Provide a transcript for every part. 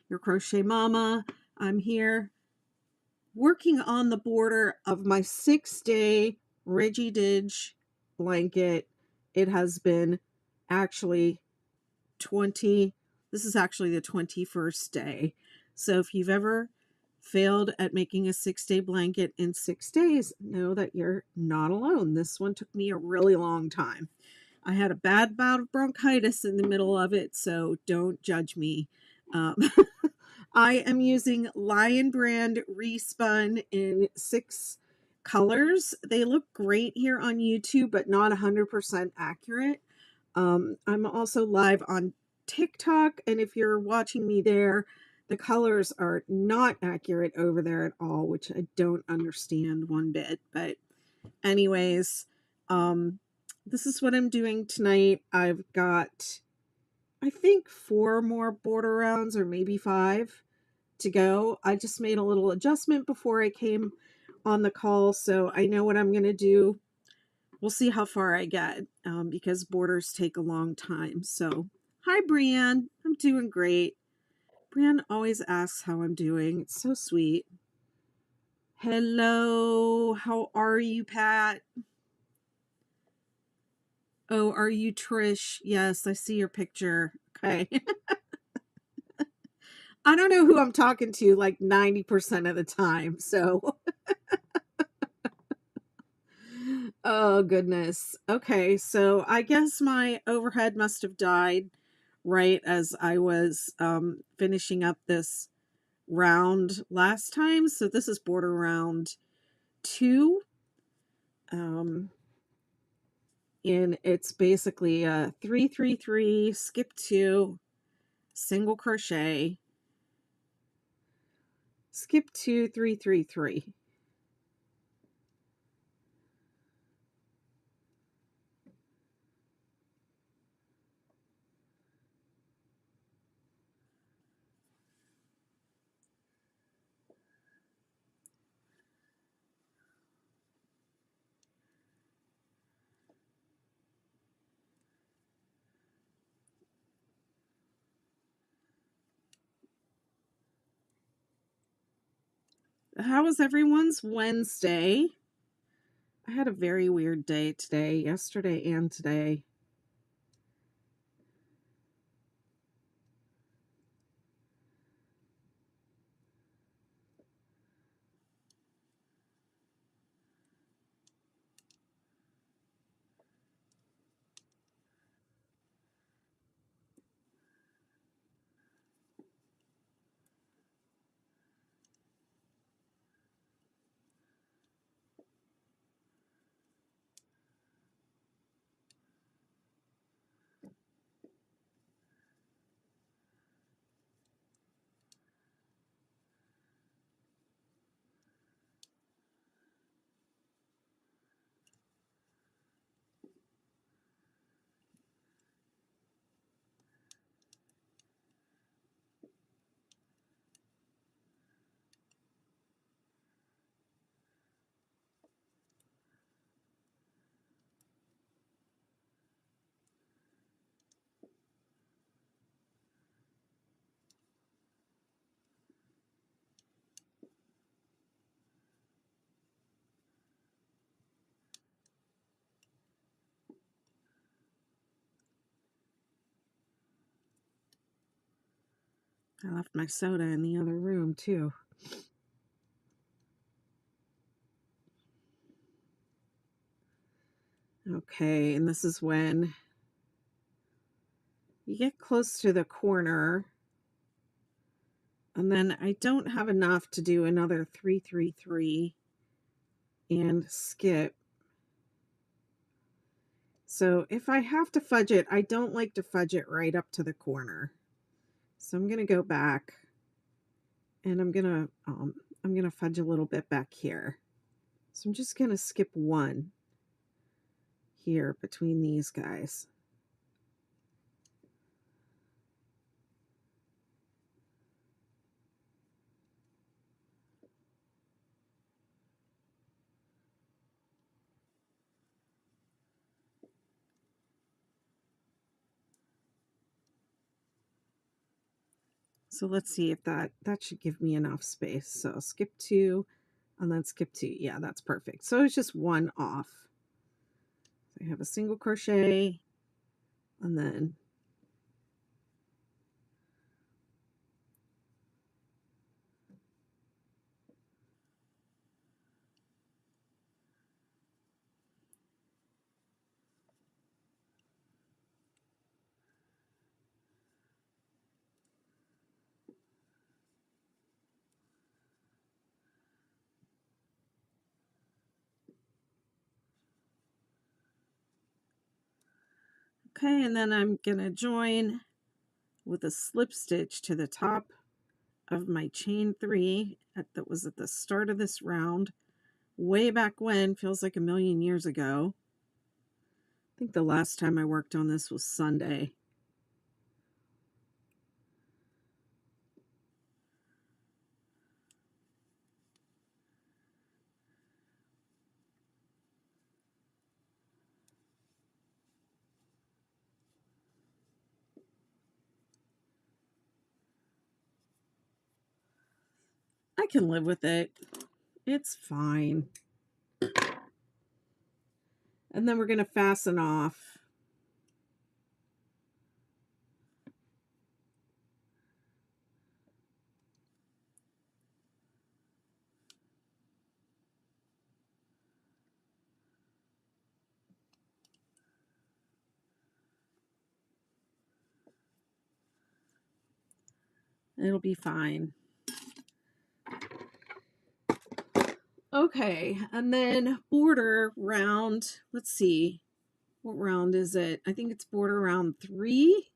your crochet mama. I'm here working on the border of my 6-day Ridgy Didge blanket. It has been actually 20, this is actually the 21st day. So if you've ever failed at making a 6-day blanket in 6 days, know that you're not alone. This one took me a really long time. I had a bad bout of bronchitis in the middle of it, so don't judge me. Um, I am using Lion Brand Respun in 6 colors. They look great here on YouTube, but not 100% accurate. I'm also live on TikTok, and if you're watching me there, the colors are not accurate over there at all, which I don't understand one bit. But anyways, this is what I'm doing tonight. I've got, I think, 4 more border rounds, or maybe 5 to go. I just made a little adjustment before I came on the call, so I know what I'm going to do. We'll see how far I get, because borders take a long time. So, hi, Brianne. I'm doing great. Brianne always asks how I'm doing. It's so sweet. Hello. How are you, Pat? Oh, are you Trish? Yes, I see your picture. Okay. I don't know who I'm talking to like 90% of the time. So, oh, goodness. Okay. So, I guess my overhead must have died right as I was finishing up this round last time. So, this is border round 2. And it's basically a 3-3-3, skip 2, single crochet, skip 2, 3-3-3. How was everyone's Wednesday? I had a very weird day today, yesterday and today. I left my soda in the other room too. Okay, and this is when you get close to the corner, and then I don't have enough to do another 3-3-3 and skip. So if I have to fudge it, I don't like to fudge it right up to the corner. So I'm going to go back, and I'm going to fudge a little bit back here. So I'm just going to skip 1 here between these guys. So let's see if that should give me enough space. So skip 2 and then skip 2. Yeah, that's perfect. So it's just 1 off. So I have a single crochet and then okay, and then I'm gonna join with a slip stitch to the top of my chain 3 that was at the start of this round way back when. Feels like a million years ago. I think the last time I worked on this was Sunday. I can live with it. It's fine. And then we're going to fasten off. It'll be fine. Okay, and then border round, let's see, what round is it? I think it's border round 3.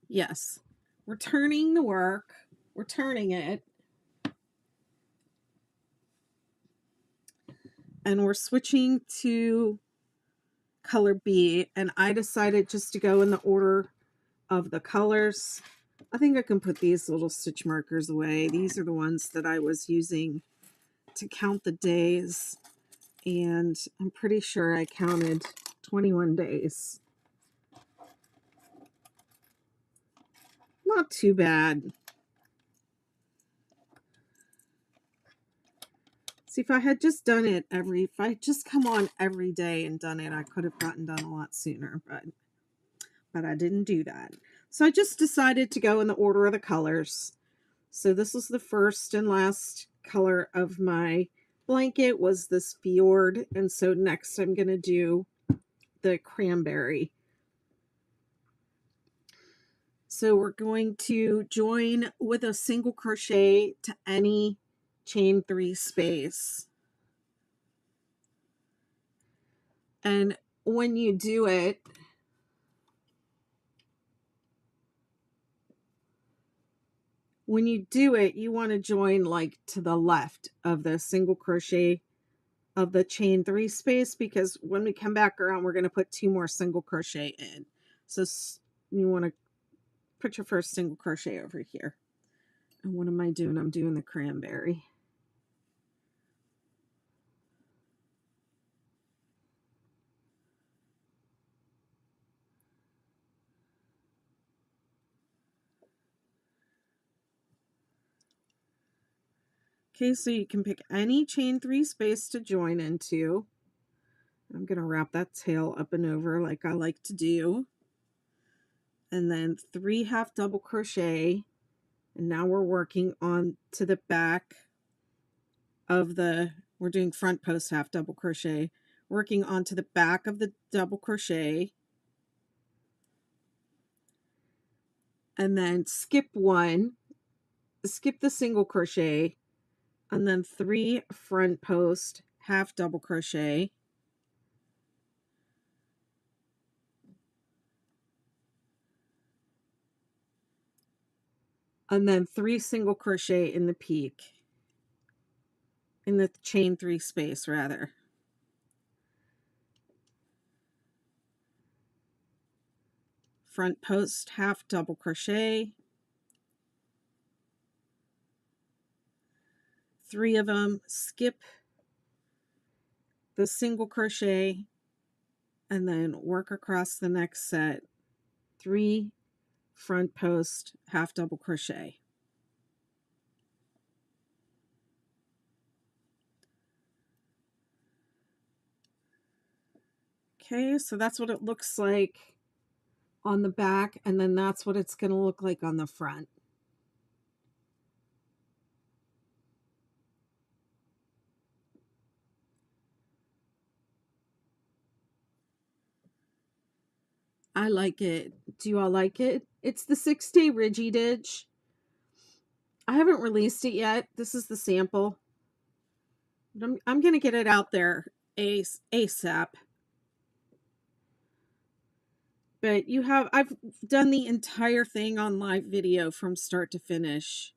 Yes, we're turning the work, we're turning it, and we're switching to color B, and I decided just to go in the order of the colors. I think I can put these little stitch markers away. These are the ones that I was using to count the days, and I'm pretty sure I counted 21 days. Not too bad. See, if I had just done it if I had just come on every day and done it, I could have gotten done a lot sooner, but I didn't do that. So I just decided to go in the order of the colors. So this was the first and last color of my blanket, was this Fjord, and so next I'm going to do the Cranberry. So we're going to join with a single crochet to any chain 3 space. And when you do it, you want to join like to the left of the single crochet of the chain 3 space, because when we come back around, we're going to put 2 more single crochet in. So you want to put your first single crochet over here. And what am I doing? I'm doing the Cranberry. Okay, so you can pick any chain 3 space to join into. I'm going to wrap that tail up and over like I like to do. And then 3 half double crochet. And now we're working on to the back of we're doing front post half double crochet, working onto the back of the double crochet. And then skip 1, skip the single crochet, and then 3 front post half double crochet. And then 3 single crochet in the peak, in the chain 3 space rather. Front post half double crochet, 3 of them, skip the single crochet, and then work across the next set, 3 front post half double crochet. Okay, so that's what it looks like on the back, and then that's what it's going to look like on the front. I like it. Do you all like it? It's the 6-day Ridgy Didge. I haven't released it yet. This is the sample. I'm going to get it out there ASAP. But I've done the entire thing on live video from start to finish.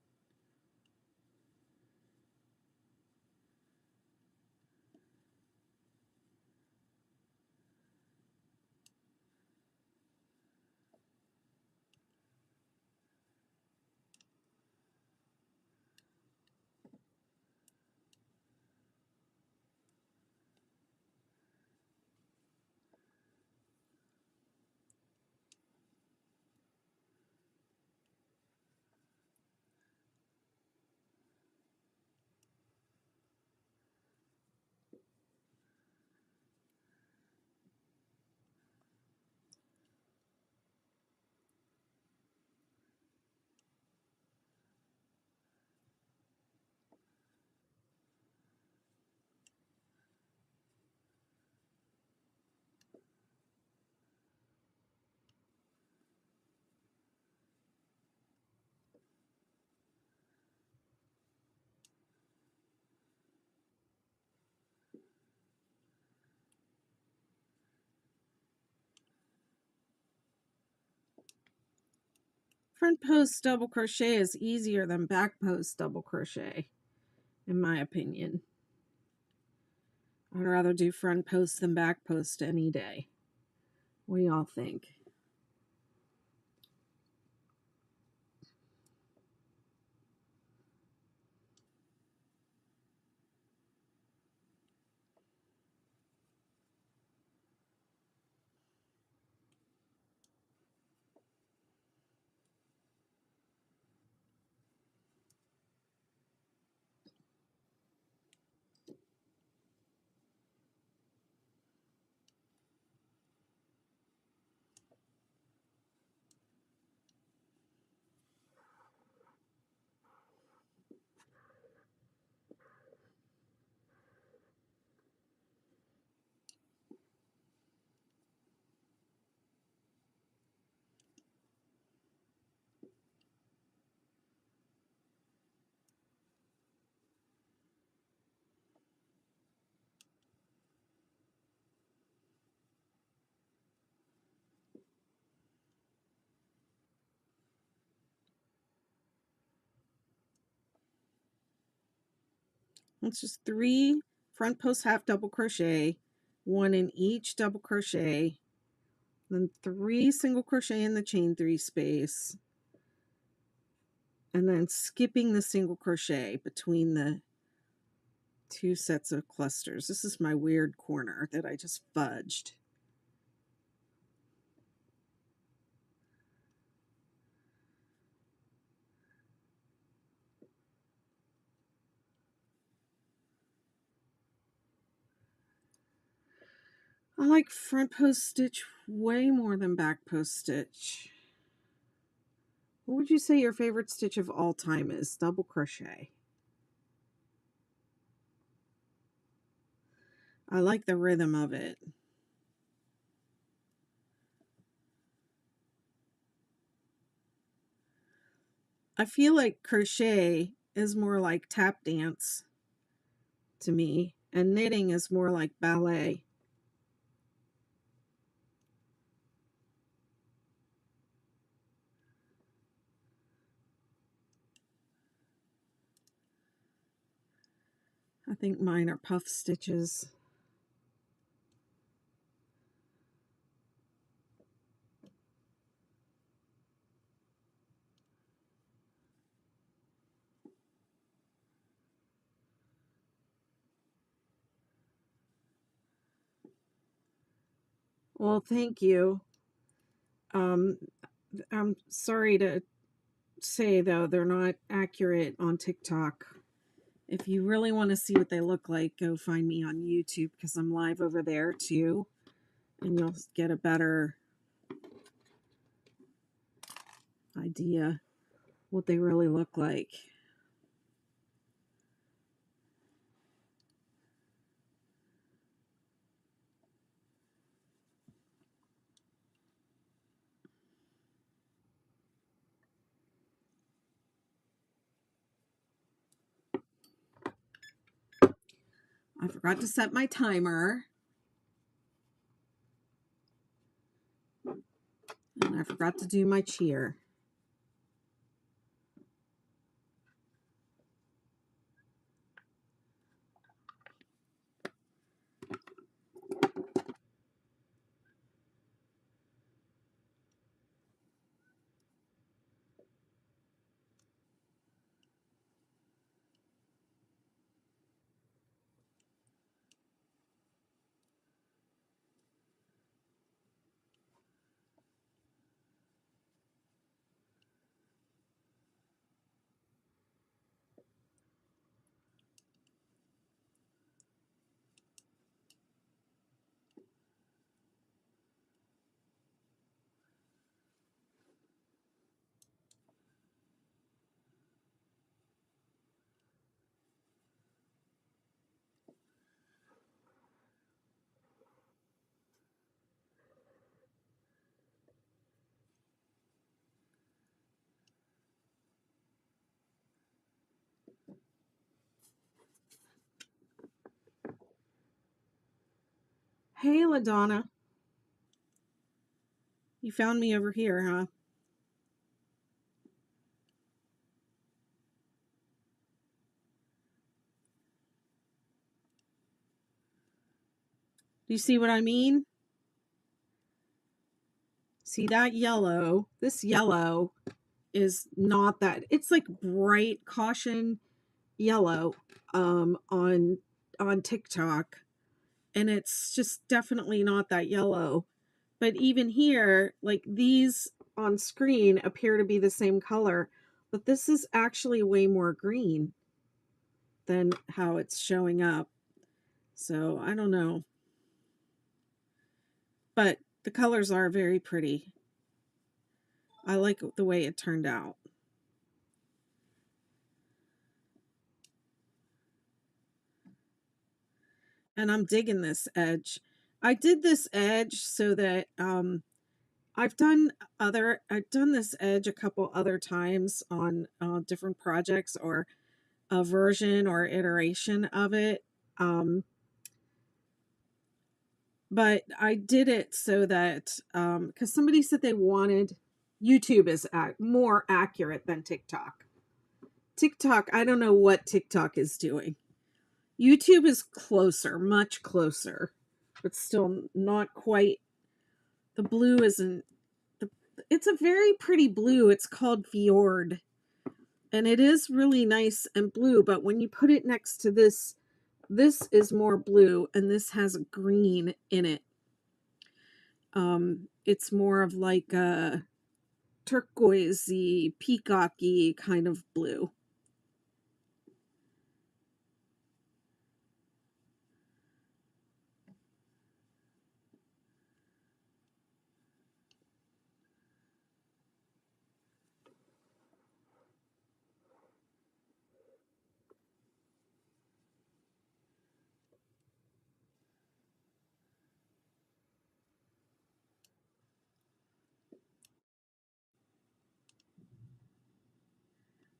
Front post double crochet is easier than back post double crochet, in my opinion. I'd rather do front post than back post any day. What do y'all think? It's just 3 front post half double crochet, 1 in each double crochet, then 3 single crochet in the chain 3 space, and then skipping the single crochet between the 2 sets of clusters. This is my weird corner that I just fudged. I like front post stitch way more than back post stitch. What would you say your favorite stitch of all time is? Double crochet. I like the rhythm of it. I feel like crochet is more like tap dance to me, and knitting is more like ballet. I think mine are puff stitches. Well, thank you. Um, I'm sorry to say, though, they're not accurate on TikTok. If you really want to see what they look like, go find me on YouTube because I'm live over there too, and you'll get a better idea what they really look like. I forgot to set my timer. And I forgot to do my cheer. Hey, LaDonna. You found me over here, huh? Do you see what I mean? See that yellow? This yellow is not that. It's like bright caution yellow on TikTok, and it's just definitely not that yellow. But even here, like these on screen appear to be the same color, but this is actually way more green than how it's showing up. So I don't know. But the colors are very pretty. I like the way it turned out. And I'm digging this edge. I did this edge so that I've done this edge a couple other times on different projects or a version or iteration of it. But I did it so that because somebody said they wanted YouTube is more accurate than TikTok. TikTok, I don't know what TikTok is doing. YouTube is closer, much closer, but still not quite. The blue isn't. It's a very pretty blue. It's called Fjord, and it is really nice and blue. But when you put it next to this, this is more blue, and this has green in it. It's more of like a turquoisey, peacocky kind of blue.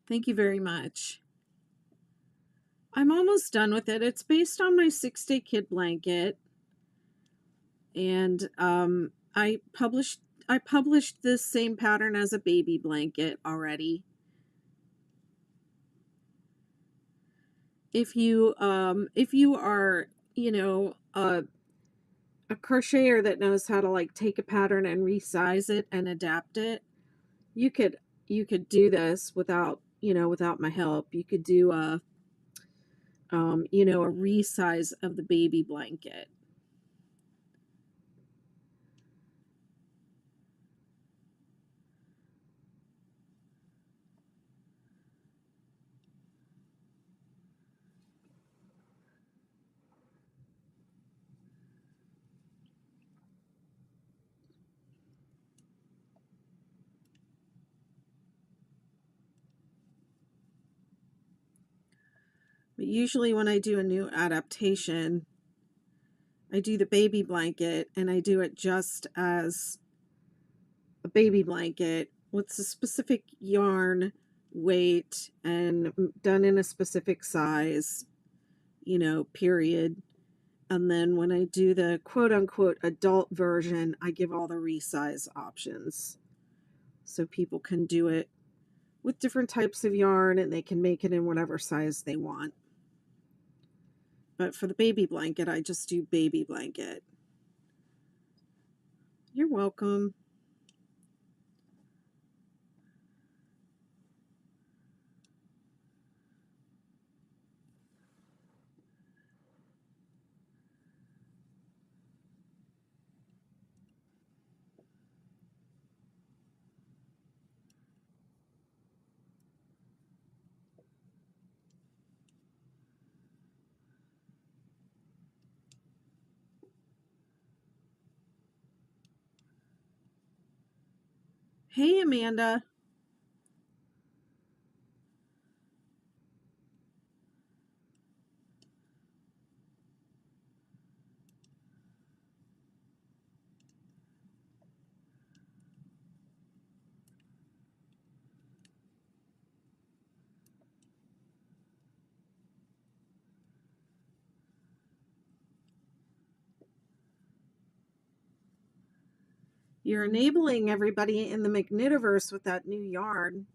Thank you very much. I'm almost done with it. It's based on my 6-day kid blanket. And I published this same pattern as a baby blanket already. If you are, a crocheter that knows how to like take a pattern and resize it and adapt it, you could do this without, without my help. You could do a resize of the baby blanket. But usually when I do a new adaptation, I do the baby blanket and I do it just as a baby blanket with a specific yarn weight and done in a specific size, period. And then when I do the quote unquote adult version, I give all the resize options so people can do it with different types of yarn and they can make it in whatever size they want. But for the baby blanket, I just do baby blanket. You're welcome. Hey, Amanda. You're enabling everybody in the McKnitiverse with that new yarn.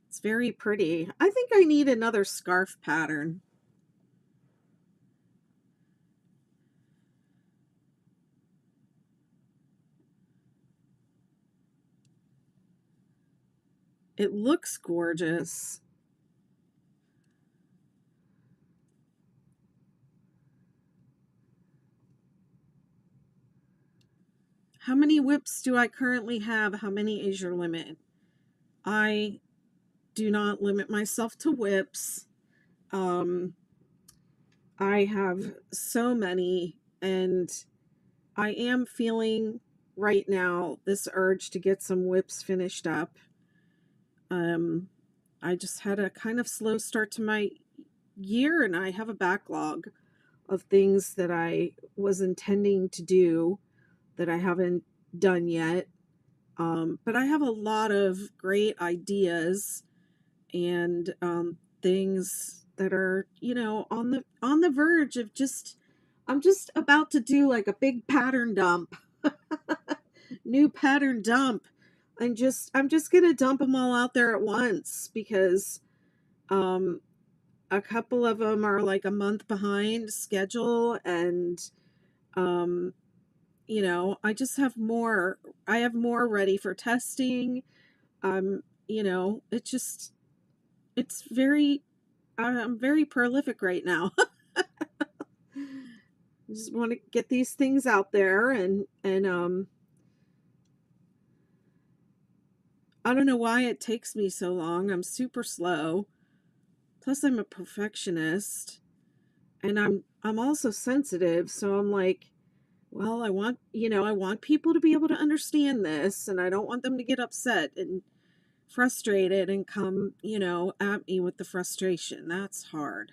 It's very pretty. I think I need another scarf pattern. It looks gorgeous. How many whips do I currently have? How many is your limit? I do not limit myself to whips. I have so many, and I am feeling right now this urge to get some whips finished up. I just had a kind of slow start to my year, and I have a backlog of things that I was intending to do that I haven't done yet. But I have a lot of great ideas and things that are, on the verge of just. I'm just about to do like a big pattern dump, new pattern dump. I'm just gonna dump them all out there at once because um, a couple of them are like a month behind schedule, and um, I just have more. I have more ready for testing. It just it's very I'm very prolific right now. I just want to get these things out there, and I don't know why it takes me so long. I'm super slow. Plus I'm a perfectionist, and I'm also sensitive, so I'm like, well, I want people to be able to understand this, and I don't want them to get upset and frustrated and come, at me with the frustration. That's hard.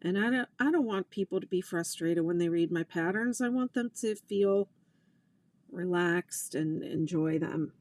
And I don't want people to be frustrated when they read my patterns. I want them to feel relaxed and enjoy them.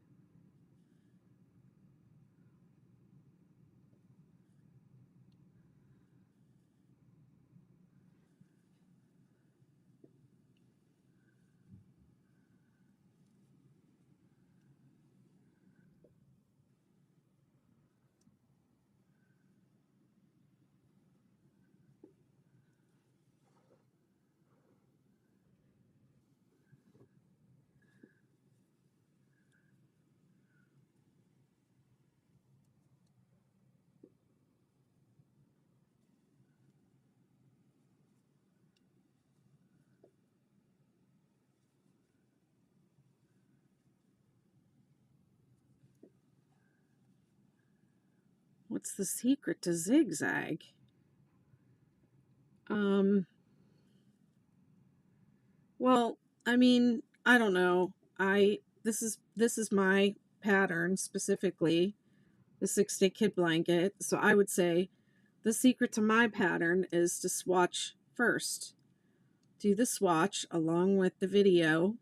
What's the secret to zigzag? Um, well, I mean, I don't know. This is my pattern specifically, the 6-day kid blanket. So I would say The secret to my pattern is to swatch first. Do the swatch along with the video.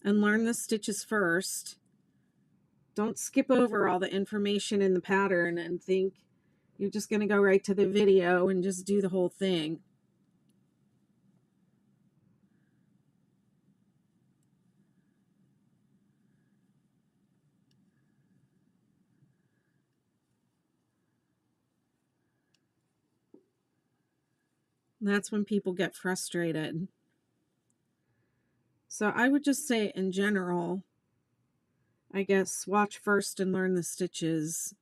And learn the stitches first. Don't skip over all the information in the pattern and think you're just going to go right to the video and just do the whole thing. That's when people get frustrated. So I would just say in general, I guess swatch first and learn the stitches.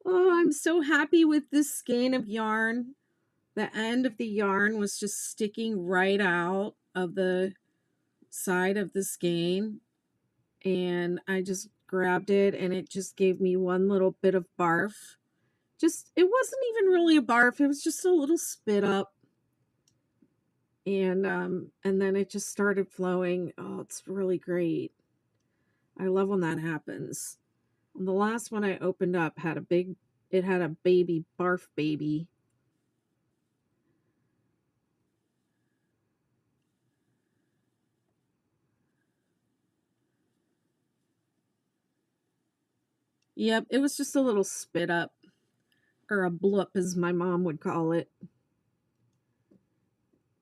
Oh, I'm so happy with this skein of yarn. The end of the yarn was just sticking right out of the side of the skein, and I just grabbed it and it just gave me one little bit of barf. It wasn't even really a barf, it was just a little spit up. And then it just started flowing. Oh, it's really great. I love when that happens. And the last one I opened up had it had a baby barf baby. Yep, it was just a little spit up, or a bloop as my mom would call it.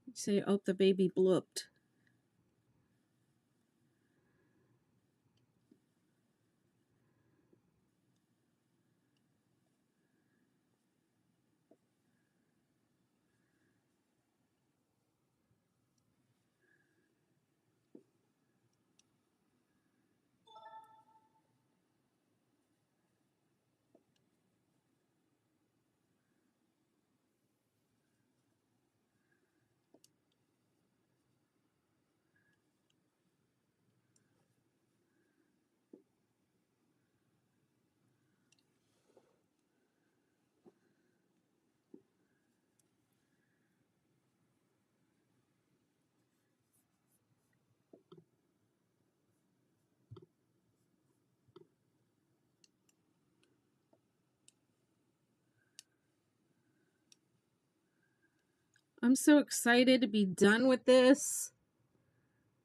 You'd say, oh, the baby blooped. I'm so excited to be done with this.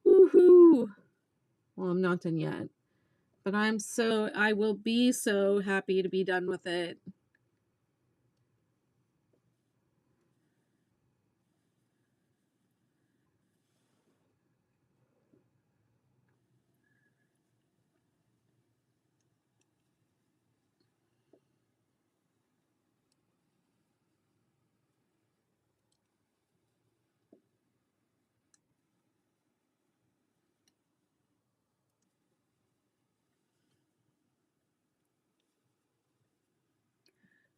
Woohoo! Well, I'm not done yet, but I will be so happy to be done with it.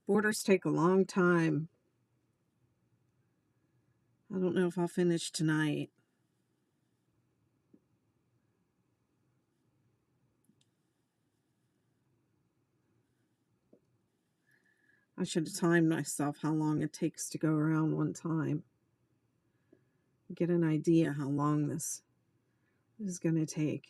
Borders take a long time. I don't know if I'll finish tonight. I should have timed myself how long it takes to go around one time. Get an idea how long this is going to take.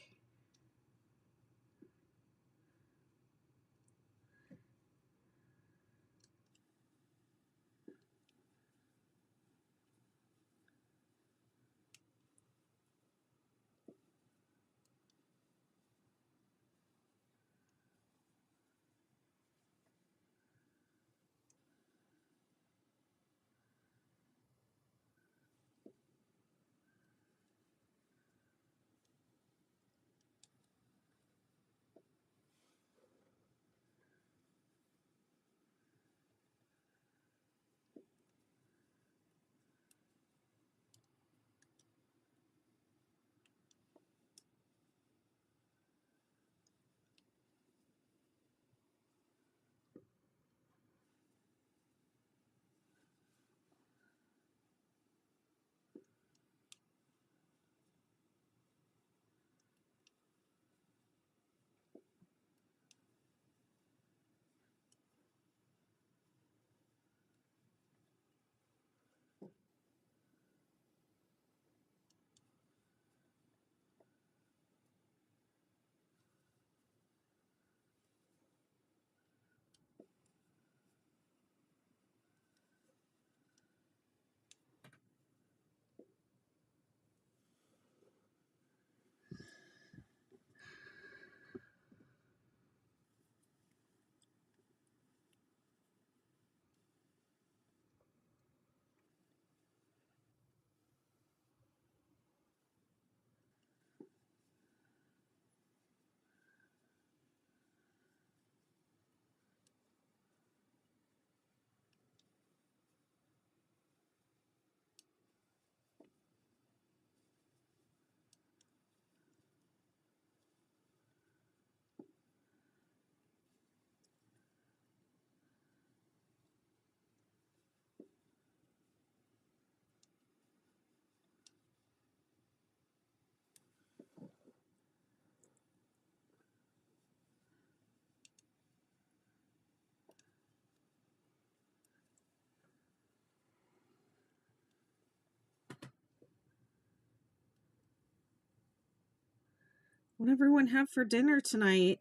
What everyone have for dinner tonight?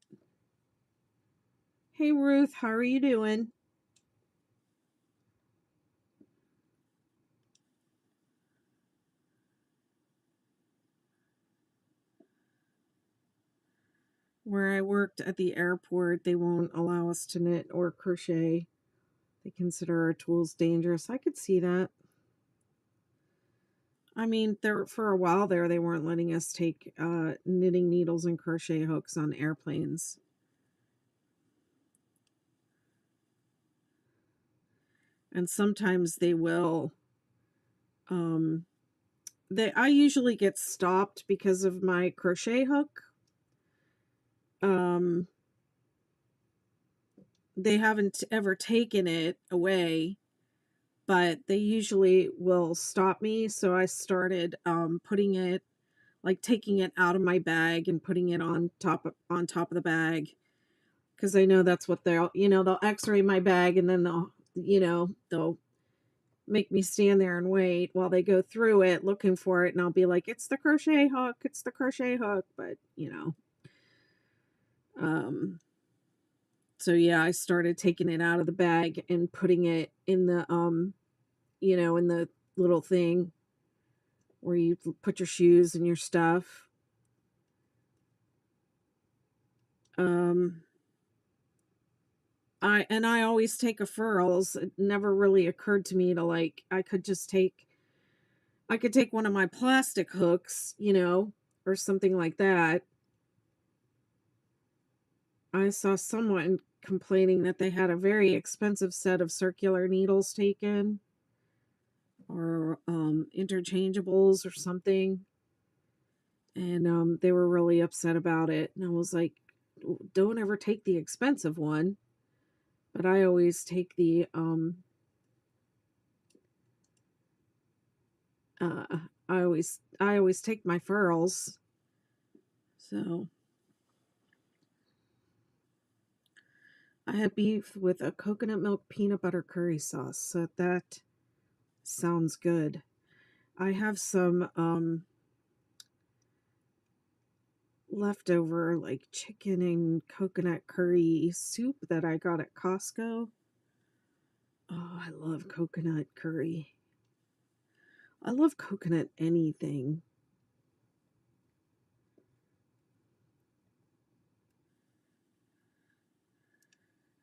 Hey Ruth, how are you doing? Where I worked at the airport, they won't allow us to knit or crochet. They consider our tools dangerous. I could see that. I mean, there for a while there, they weren't letting us take knitting needles and crochet hooks on airplanes. And sometimes they will. Um, I usually get stopped because of my crochet hook. Um, they haven't ever taken it away, but they usually will stop me. So I started putting it, like taking it out of my bag and putting it on top of the bag, because I know that's what they'll X-ray my bag, and then they'll make me stand there and wait while they go through it looking for it, and I'll be like, it's the crochet hook, it's the crochet hook, but um so yeah, I started taking it out of the bag and putting it in the in the little thing where you put your shoes and your stuff. um I always take a furls. It never really occurred to me to, like, I could take one of my plastic hooks, or something like that. I saw someone complaining that they had a very expensive set of circular needles taken, or interchangeables or something, and they were really upset about it. And I was like, don't ever take the expensive one. But I always take the uh, I always take my furls. So I had beef with a coconut milk peanut butter curry sauce. So that sounds good. I have some leftover, like, chicken and coconut curry soup that I got at Costco. Oh, I love coconut curry. I love coconut anything.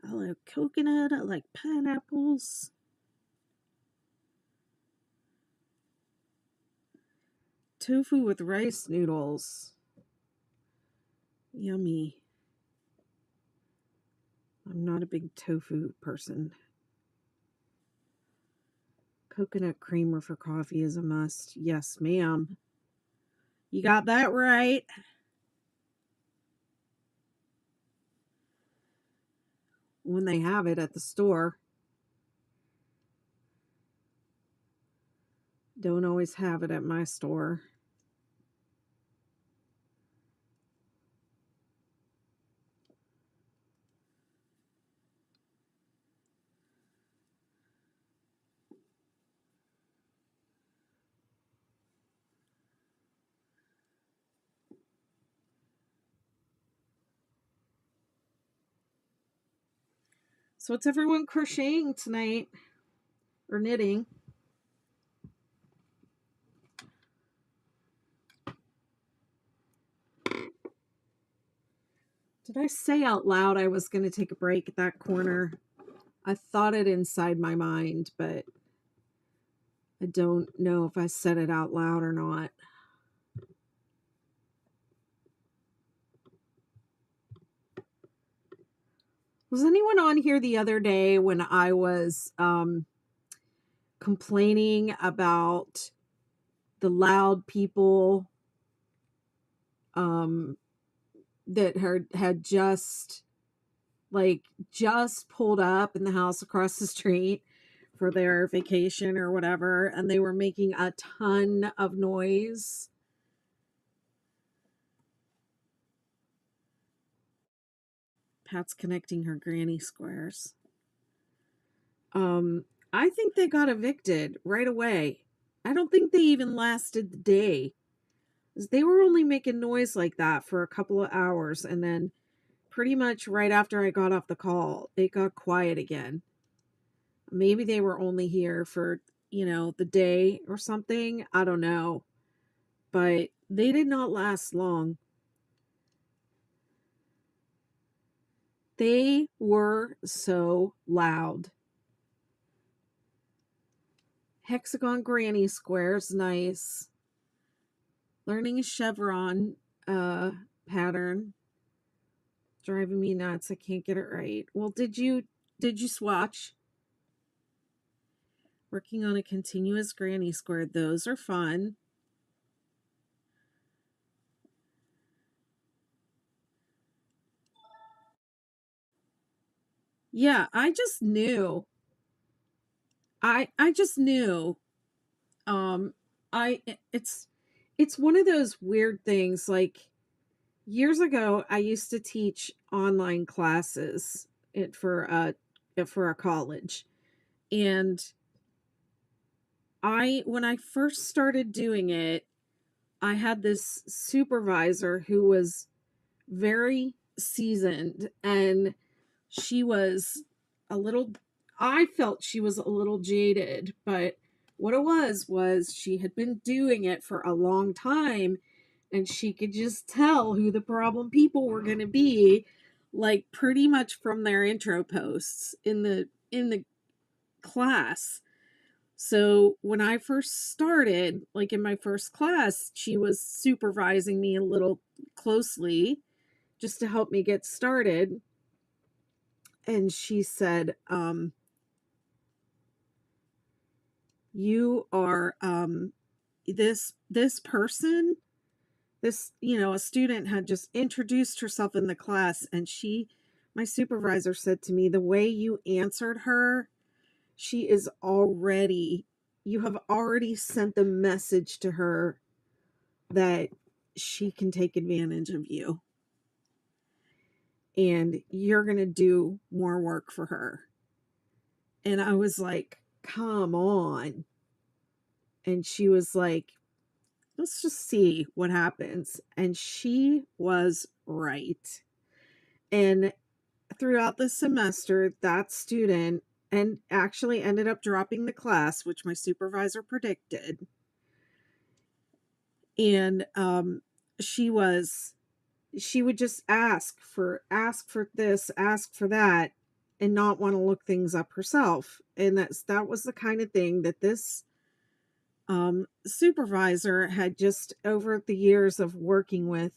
I like coconut. I like pineapples. Tofu with rice noodles. Yummy. I'm not a big tofu person. Coconut creamer for coffee is a must. Yes, ma'am. You got that right. When they have it at the store. Don't always have it at my store. So what's everyone crocheting tonight? Or knitting? Did I say out loud I was going to take a break at that corner? I thought it inside my mind, but I don't know if I said it out loud or not. Was anyone on here the other day when I was complaining about the loud people that had just pulled up in the house across the street for their vacation or whatever, and they were making a ton of noise? Pat's connecting her granny squares. I think they got evicted right away. I don't think they even lasted the day. They were only making noise like that for a couple of hours, and then pretty much right after I got off the call, it got quiet again. Maybe they were only here for, the day or something. I don't know. But they did not last long. They were so loud. Hexagon granny squares, nice. Learning a chevron pattern. Driving me nuts. I can't get it right. Well, did you swatch? Working on a continuous granny square. Those are fun. Yeah, I just knew. I just knew. Um I it's one of those weird things, like years ago I used to teach online classes for a college. And I when I first started doing it, I had this supervisor who was very seasoned, and she was a little I felt she was a little jaded, but what it was she had been doing it for a long time, and she could just tell who the problem people were going to be, like pretty much from their intro posts in the class. So when I first started, like in my first class, she was supervising me a little closely just to help me get started. And she said, you are this person, this, a student had just introduced herself in the class, and my supervisor said to me, the way you answered her, she is already you have already sent the message to her that she can take advantage of you, and you're going to do more work for her. And I was like, come on. And she was like, let's just see what happens. And she was right. And throughout the semester, that student and actually ended up dropping the class, which my supervisor predicted. And she would just ask for this, ask for that, and not want to look things up herself. And that was the kind of thing that this supervisor had, just over the years of working with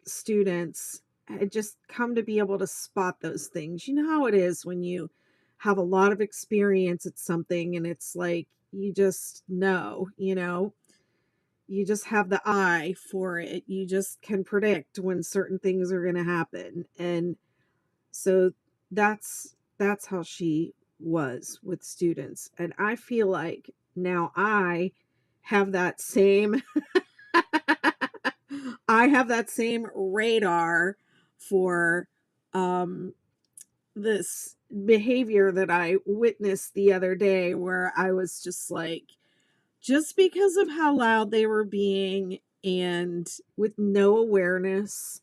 students, had just come to be able to spot those things. You know how it is when you have a lot of experience at something, and it's like you just know, you just have the eye for it. You just can predict when certain things are going to happen. And so that's how she was with students. And I feel like now have that same I have that same radar for this behavior that I witnessed the other day, where I was just like, just because of how loud they were being, and with no awareness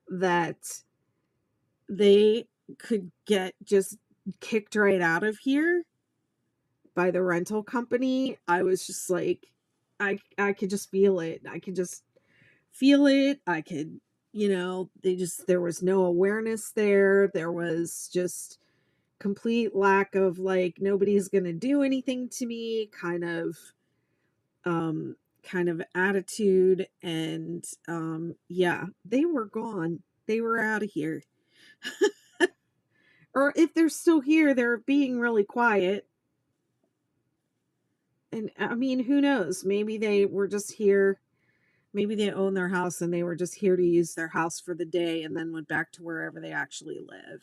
that they could get just kicked right out of here by the rental company, I was just like, I could just feel it. I could just feel it. I could, there was no awareness there. There was just complete lack of, like, nobody's going to do anything to me kind of attitude. And yeah, they were gone. They were out of here. Or if they're still here, they're being really quiet. And I mean, who knows? Maybe they were just here. Maybe they own their house and they were just here to use their house for the day, and then went back to wherever they actually live.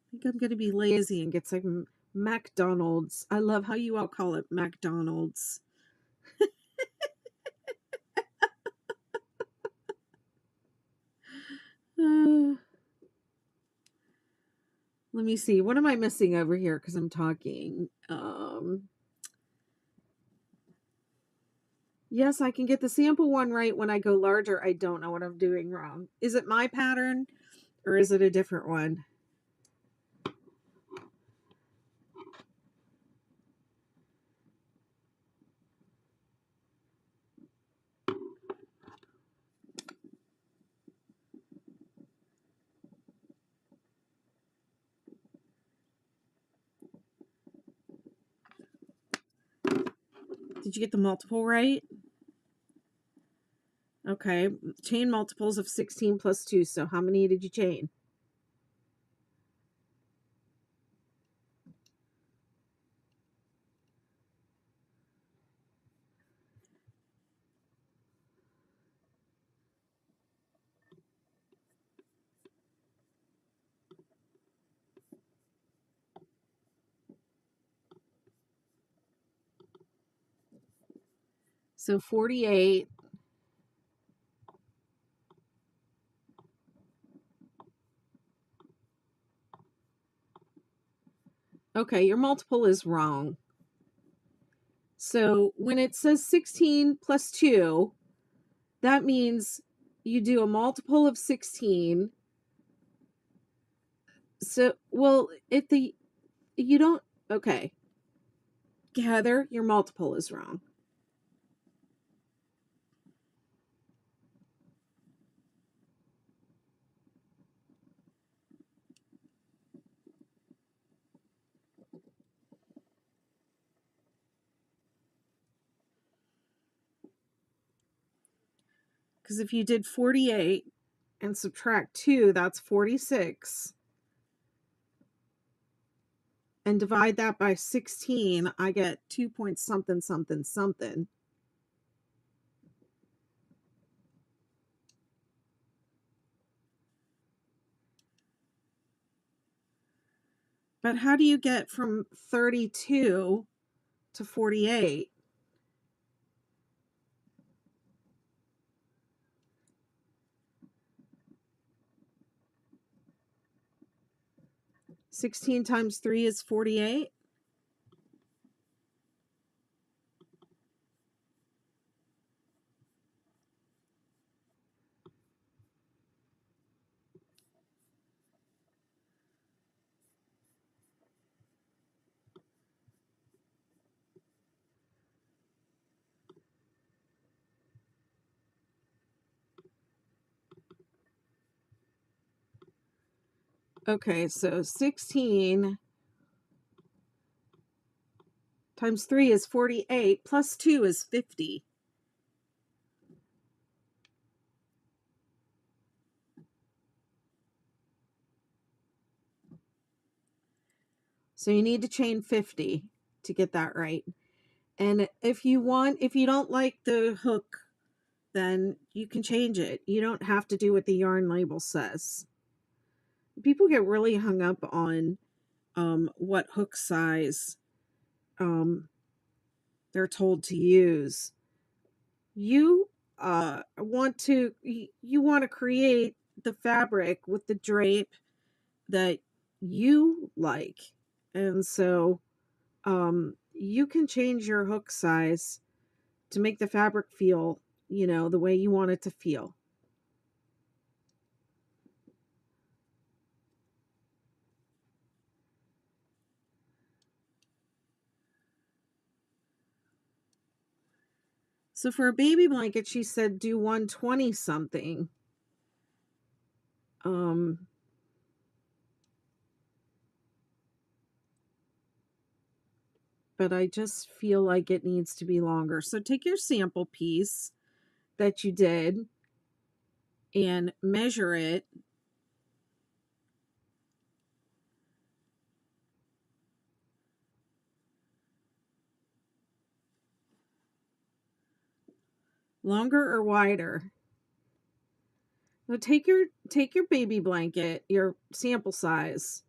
I think I'm going to be lazy and get some McDonald's. I love how you all call it McDonald's. Uh, let me see. What am I missing over here? Because I'm talking. Yes, I can get the sample one right. When I go larger, I don't know what I'm doing wrong. Is it my pattern or is it a different one? Did you get the multiple right? Okay, chain multiples of 16 plus 2. So how many did you chain? So 48. Okay, your multiple is wrong. So when it says 16 plus 2, that means you do a multiple of 16. So, well, if the, you don't, okay. Heather, your multiple is wrong. Because if you did 48 and subtract 2, that's 46. And divide that by 16, I get 2 point something, something, something. But how do you get from 32 to 48? Sixteen times 3 is 48. Okay, so 16 times 3 is 48, plus 2 is 50. So you need to chain 50 to get that right. And if you don't like the hook, then you can change it. You don't have to do what the yarn label says. People get really hung up on what hook size they're told to use. You want to create the fabric with the drape that you like, and so you can change your hook size to make the fabric feel, the way you want it to feel. So for a baby blanket, she said do 120 something. But I just feel like it needs to be longer. So take your sample piece that you did and measure it. Longer or wider? Now take your baby blanket, your sample size,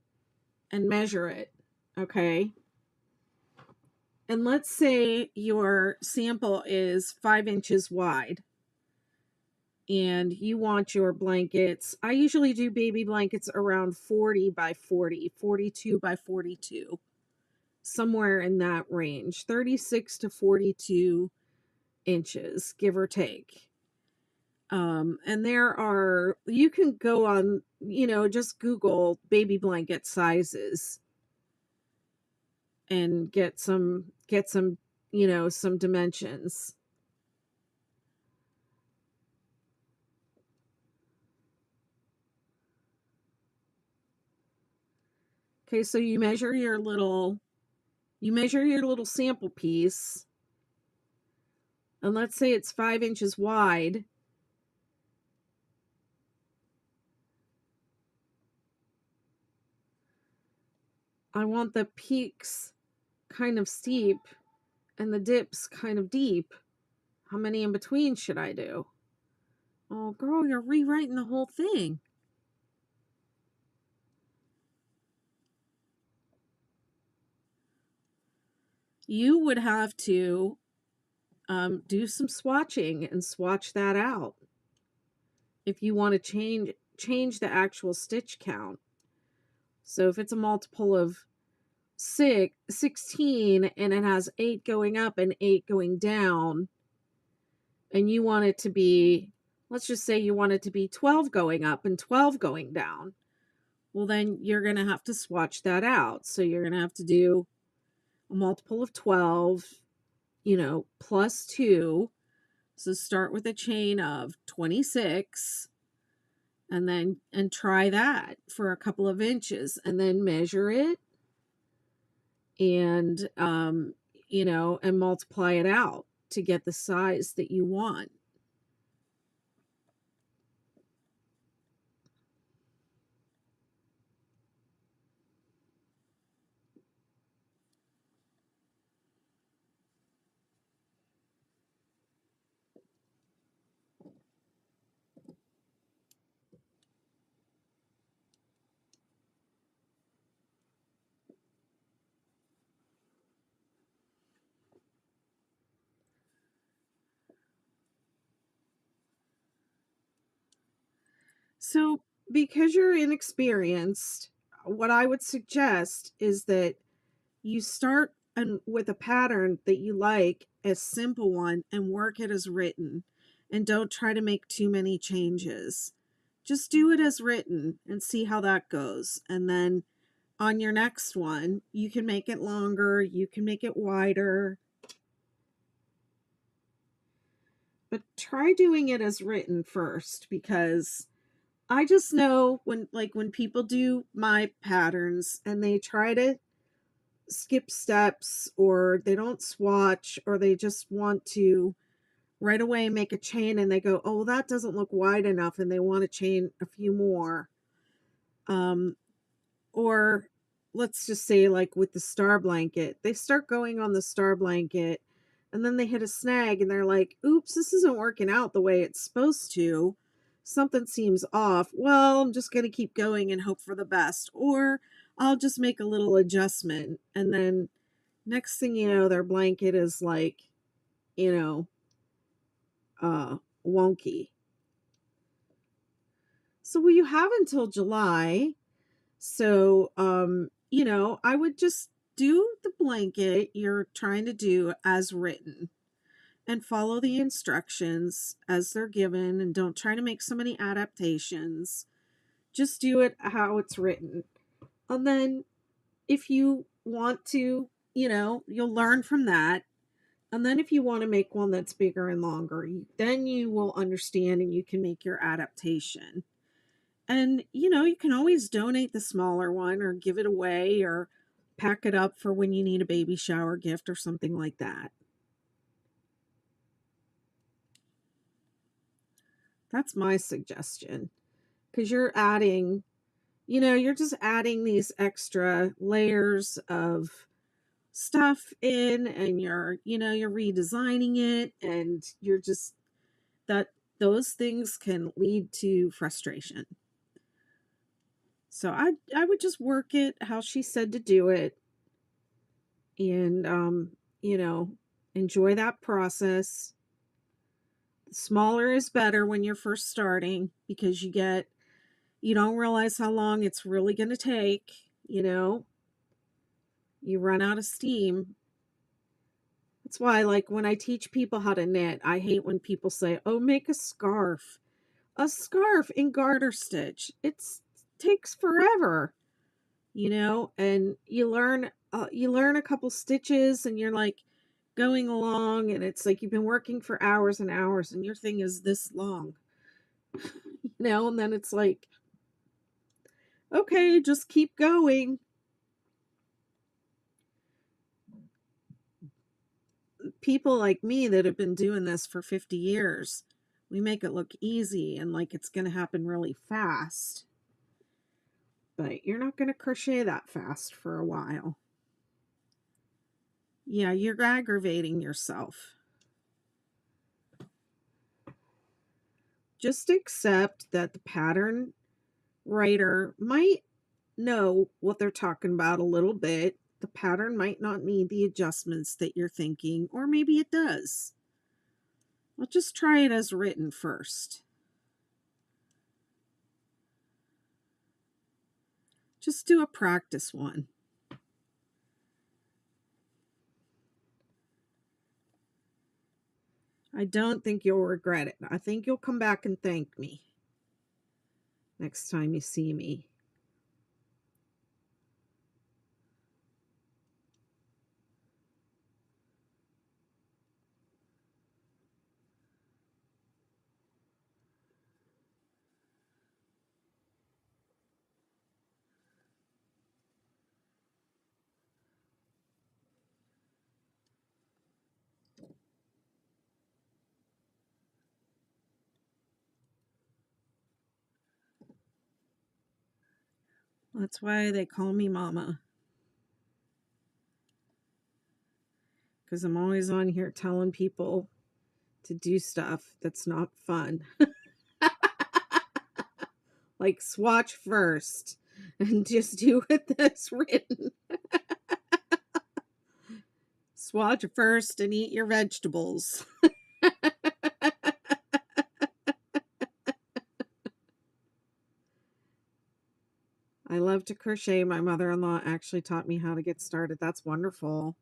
and measure it. Okay. And let's say your sample is 5 inches wide and you want your blankets. I usually do baby blankets around 40 by 40, 42 by 42, somewhere in that range, 36 to 42 inches, give or take. And there are, you can go on, just Google baby blanket sizes and get some, some dimensions. Okay, so you measure your little sample piece, and let's say it's 5 inches wide. I want the peaks kind of steep and the dips kind of deep. How many in between should I do? Oh, girl, you're rewriting the whole thing. You would have to do some swatching and swatch that out if you want to change the actual stitch count. So if it's a multiple of 16 and it has 8 going up and 8 going down, and you want it to be, let's just say you want it to be 12 going up and 12 going down, well, then you're going to have to swatch that out. So you're going to have to do a multiple of 12, plus 2. So start with a chain of 26 and try that for a couple of inches, and then measure it and and multiply it out to get the size that you want. So, because you're inexperienced, what I would suggest is that you start with a pattern that you like, a simple one, and work it as written. And don't try to make too many changes. Just do it as written and see how that goes. And then on your next one, you can make it longer, you can make it wider. But try doing it as written first, because I just know when people do my patterns and they try to skip steps, or they don't swatch, or they just want to right away make a chain and they go, oh, that doesn't look wide enough, and they want to chain a few more. Or let's just say, like with the star blanket, they start going on the star blanket and then they hit a snag and they're like, oops, this isn't working out the way it's supposed to. Something seems off. Well, I'm just going to keep going and hope for the best. Or I'll just make a little adjustment. And then next thing you know, their blanket is like, you know, wonky. So, well, you have until July. So, I would just do the blanket you're trying to do as written and follow the instructions as they're given, and don't try to make so many adaptations. Just do it how it's written. And then if you want to, you'll learn from that. And then if you want to make one that's bigger and longer, then you will understand and you can make your adaptation. And, you can always donate the smaller one or give it away or pack it up for when you need a baby shower gift or something like that. That's my suggestion. Because you're just adding these extra layers of stuff in, and you're redesigning it, and you're just, that those things can lead to frustration. So I would just work it how she said to do it, and you know, enjoy that process. Smaller is better when you're first starting, because you don't realize how long it's really going to take, you run out of steam. That's why, like, when I teach people how to knit, I hate when people say, "Oh, make a scarf." A scarf in garter stitch. Takes forever, and you learn a couple stitches and you're like going along and it's like you've been working for hours and hours and your thing is this long, and then it's like, okay, just keep going. People like me that have been doing this for 50 years, we make it look easy and like it's going to happen really fast. But you're not going to crochet that fast for a while. Yeah, you're aggravating yourself. Just accept that the pattern writer might know what they're talking about a little bit. The pattern might not need the adjustments that you're thinking, or maybe it does. Well, just try it as written first. Just do a practice one. I don't think you'll regret it. I think you'll come back and thank me next time you see me. That's why they call me Mama. Because I'm always on here telling people to do stuff that's not fun. Like swatch first and just do it that's written. Swatch first and eat your vegetables. I love to crochet. My mother-in-law actually taught me how to get started. That's wonderful.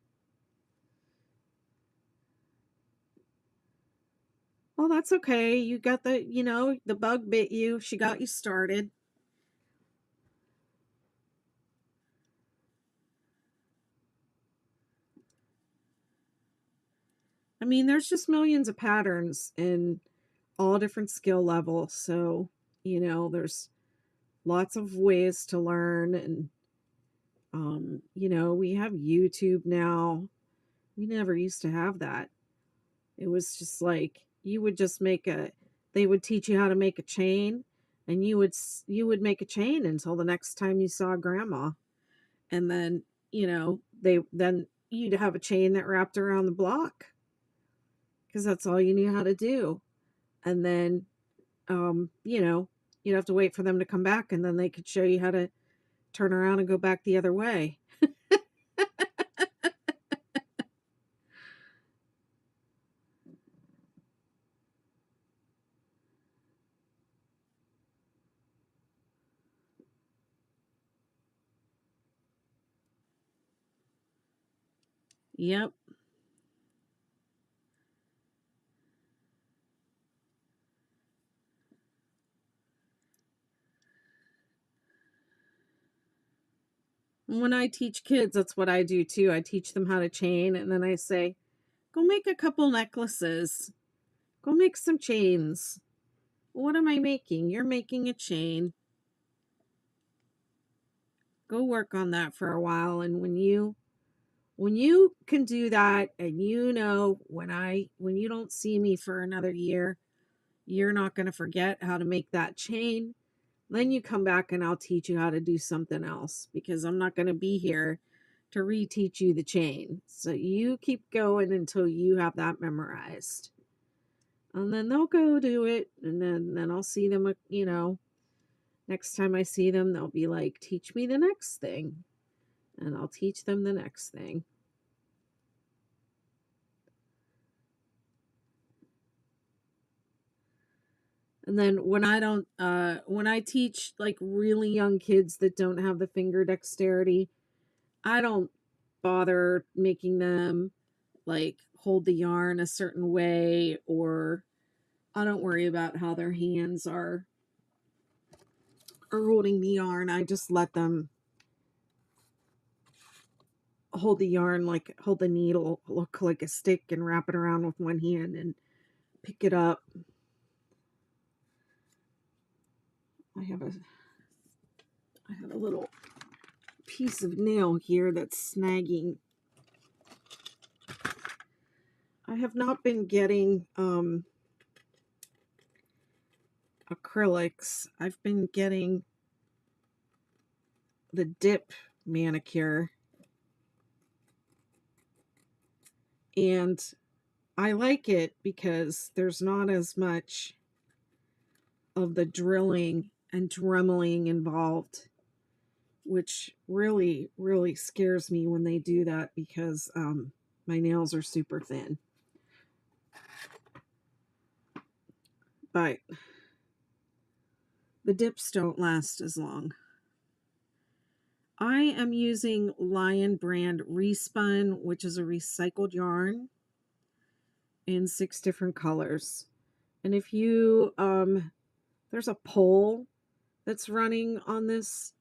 Well, that's okay. You got the bug bit you. She got you started. I mean, there's just millions of patterns in all different skill levels. So, there's lots of ways to learn. And, we have YouTube now. We never used to have that. It was just like you would just they would teach you how to make a chain and you would make a chain until the next time you saw grandma. And then, then you'd have a chain that wrapped around the block because that's all you knew how to do. And then, you'd have to wait for them to come back and then they could show you how to turn around and go back the other way. Yep. When I teach kids, that's what I do too. I teach them how to chain and then I say, go make a couple necklaces. Go make some chains. What am I making? You're making a chain. Go work on that for a while. And when you can do that and when you don't see me for another year, you're not going to forget how to make that chain. Then you come back and I'll teach you how to do something else because I'm not going to be here to reteach you the chain. So you keep going until you have that memorized. And then they'll go do it. And then I'll see them, next time I see them, they'll be like, teach me the next thing. And I'll teach them the next thing. And then when I teach like really young kids that don't have the finger dexterity, I don't bother making them like hold the yarn a certain way, or I don't worry about how their hands are holding the yarn. I just let them hold the yarn, like hold the needle, look like a stick, and wrap it around with one hand and pick it up. I have a little piece of nail here that's snagging. I have not been getting acrylics. I've been getting the dip manicure, and I like it because there's not as much of the drilling and dremeling involved, which really, really scares me when they do that, because my nails are super thin. But the dips don't last as long. I am using Lion brand Respun, which is a recycled yarn in 6 different colors. And if you, there's a poll that's running on this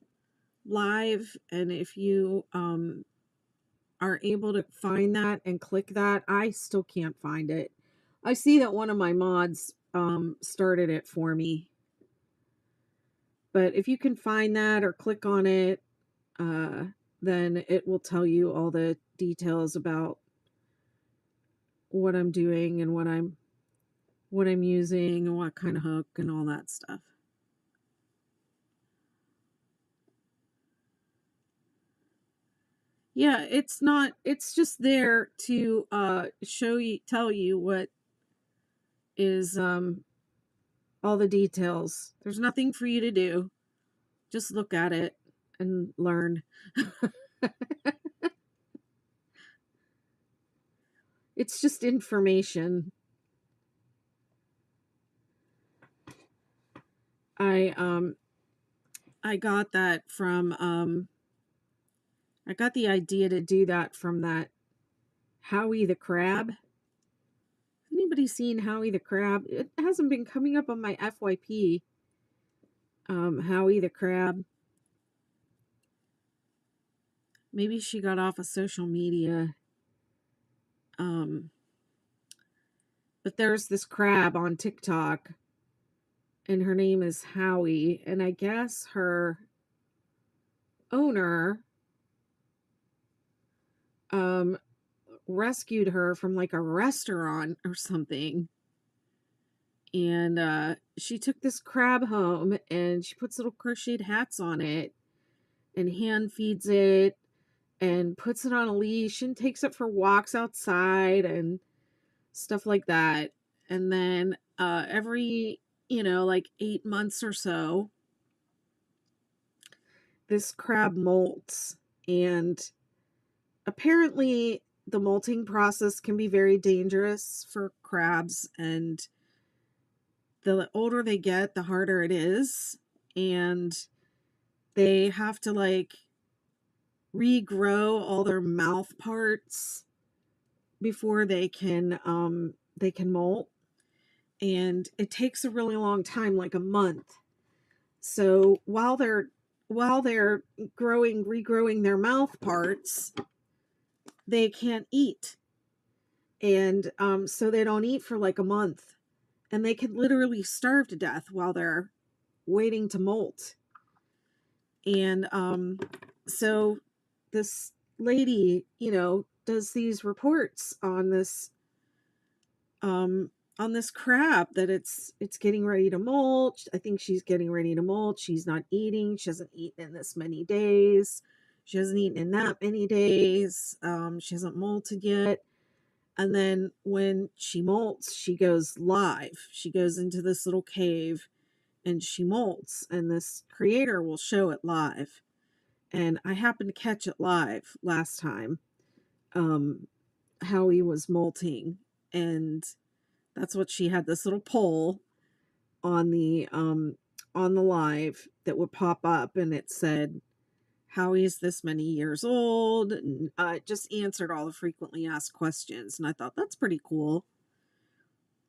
live, and if you are able to find that and click that, I still can't find it. I see that one of my mods started it for me. But if you can find that or click on it, then it will tell you all the details about what I'm doing and what I'm using and what kind of hook and all that stuff. Yeah, it's just there to tell you what is all the details. There's nothing for you to do. Just look at it and learn. It's just information. I got that from I got the idea to do that from that Howie the Crab. Anybody seen Howie the Crab? It hasn't been coming up on my FYP. Howie the Crab. Maybe she got off of social media. But there's this crab on TikTok, and her name is Howie, and I guess her owner rescued her from like a restaurant or something, and she took this crab home, and she puts little crocheted hats on it and hand feeds it and puts it on a leash and takes it for walks outside and stuff like that. And then every, like 8 months or so, this crab molts, and apparently the molting process can be very dangerous for crabs, and the older they get, the harder it is, and they have to like regrow all their mouth parts before they can molt, and it takes a really long time, like a month. So while they're regrowing their mouth parts, they can't eat, and so they don't eat for like a month, and they can literally starve to death while they're waiting to molt. And so this lady, does these reports on this crab that it's getting ready to molt. I think she's getting ready to molt. She's not eating. She hasn't eaten in this many days. She hasn't eaten in that many days. She hasn't molted yet. And then when she molts, she goes live. She goes into this little cave and she molts, and this creator will show it live. And I happened to catch it live last time, how he was molting, and that's what she had, this little poll on the live that would pop up, and it said Howie's this many years old, and just answered all the frequently asked questions. And I thought that's pretty cool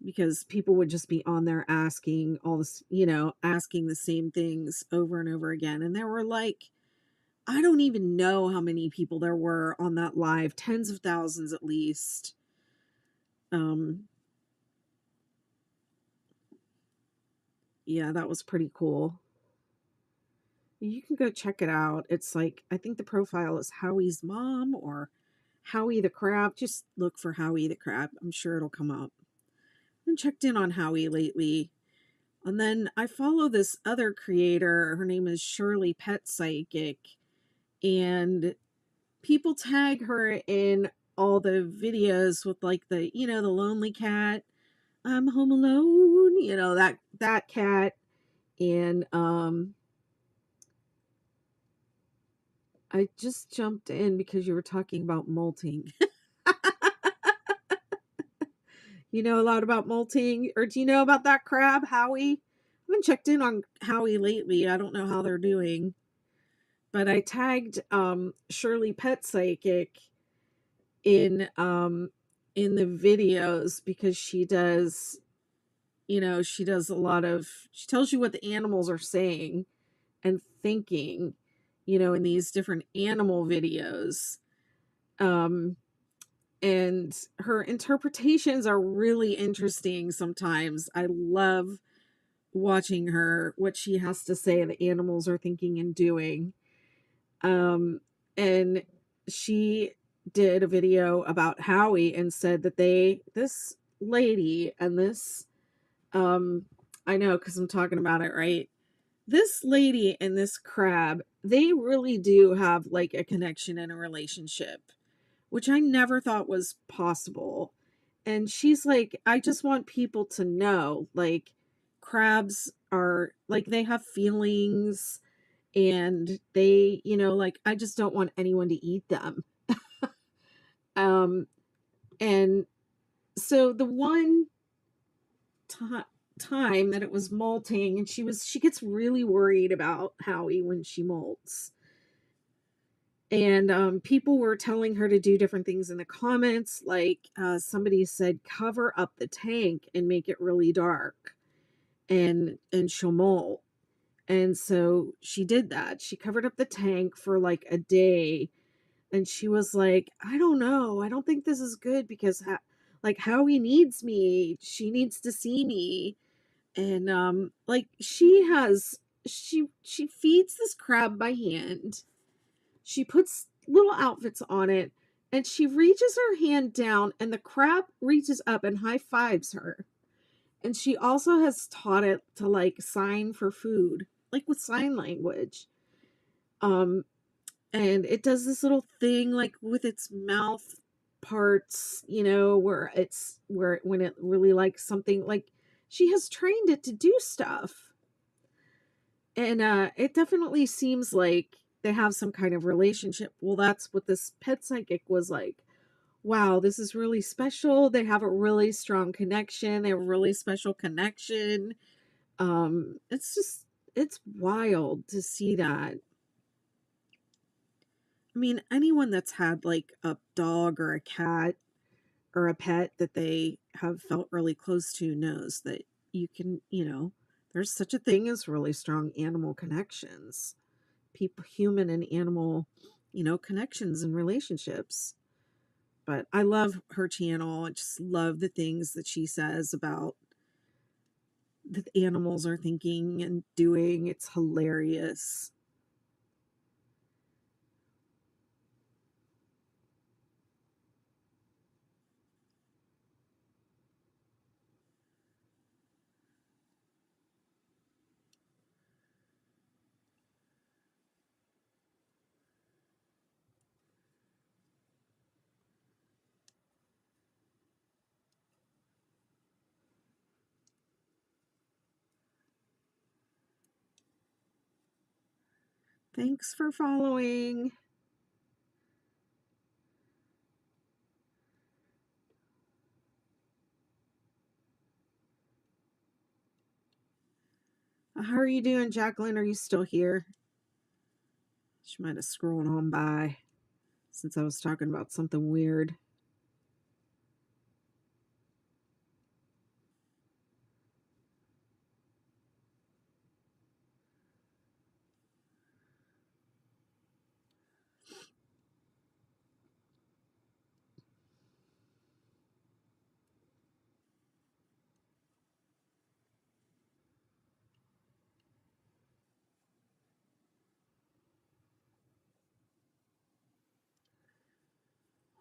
because people would just be on there asking all this, asking the same things over and over again. And there were like, I don't even know how many people there were on that live, tens of thousands at least. Yeah, that was pretty cool. You can go check it out. It's like, I think the profile is Howie's mom or Howie the Crab. Just look for Howie the Crab. I'm sure it'll come up. I've been checked in on Howie lately. And then I follow this other creator. Her name is Shirley Pet Psychic. And people tag her in all the videos with like the lonely cat. I'm home alone, that cat. And I just jumped in because you were talking about molting. You know a lot about molting, or do you know about that crab, Howie? I haven't checked in on Howie lately. I don't know how they're doing. But I tagged Shirley Pet Psychic in the videos because she does a lot of, she tells you what the animals are saying and thinking, in these different animal videos. And her interpretations are really interesting sometimes. I love watching her, what she has to say the animals are thinking and doing. And she did a video about Howie and said that this lady and this, I know because I'm talking about it, right? This lady and this crab, they really do have like a connection and a relationship, which I never thought was possible. And she's like, I just want people to know, like, crabs are like, they have feelings, and they, like, I just don't want anyone to eat them. And so the one time that it was molting, and she gets really worried about Howie when she molts. And people were telling her to do different things in the comments. Like somebody said, cover up the tank and make it really dark, and she'll molt. And so she did that. She covered up the tank for like a day, and she was like, I don't know. I don't think this is good because like Howie needs me. She needs to see me. And like she feeds this crab by hand. She puts little outfits on it, and she reaches her hand down, and the crab reaches up and high fives her. And she also has taught it to like sign for food, like with sign language. Um, and it does this little thing like with its mouth parts, where when it really likes something, like she has trained it to do stuff. And it definitely seems like they have some kind of relationship. Well, that's what this pet psychic was like. Wow, this is really special. They have a really strong connection. They have a really special connection. It's wild to see that. I mean, anyone that's had like a dog or a cat or a pet that they have felt really close to knows that you can, there's such a thing as really strong animal connections. People, human and animal, connections and relationships. But I love her channel. I just love the things that she says about that the animals are thinking and doing. It's hilarious. Thanks for following. How are you doing, Jacqueline? Are you still here? She might have scrolled on by since I was talking about something weird.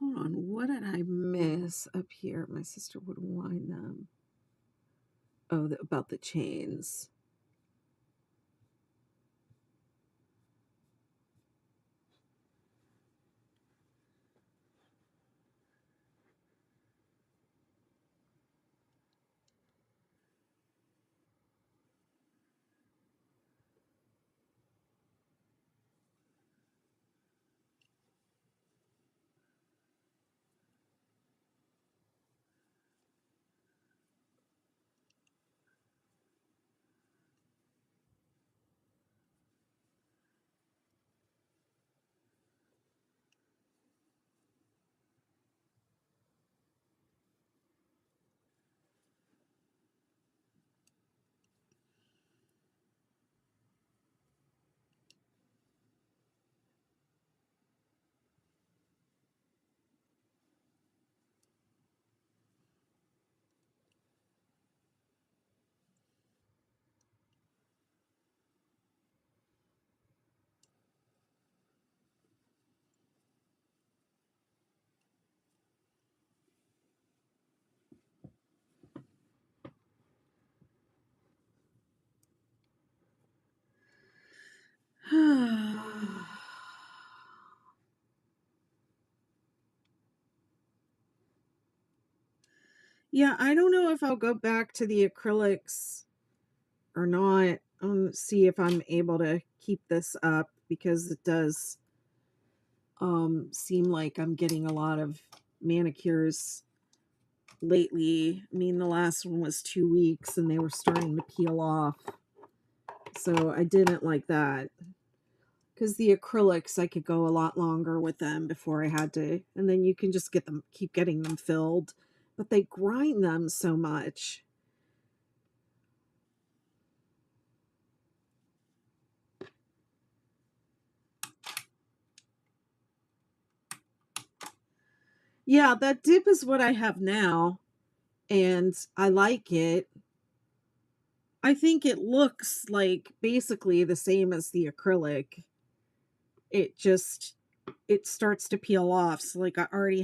Hold on, what did I miss up here? My sister would wind them. Oh, about the chains. Yeah, I don't know if I'll go back to the acrylics or not. See if I'm able to keep this up because it does seem like I'm getting a lot of manicures lately. I mean, the last one was 2 weeks and they were starting to peel off. So I didn't like that. Because the acrylics, I could go a lot longer with them before I had to. And then you can just keep getting them filled. But they grind them so much. Yeah, that dip is what I have now. And I like it. I think it looks like basically the same as the acrylic. It starts to peel off. So like I already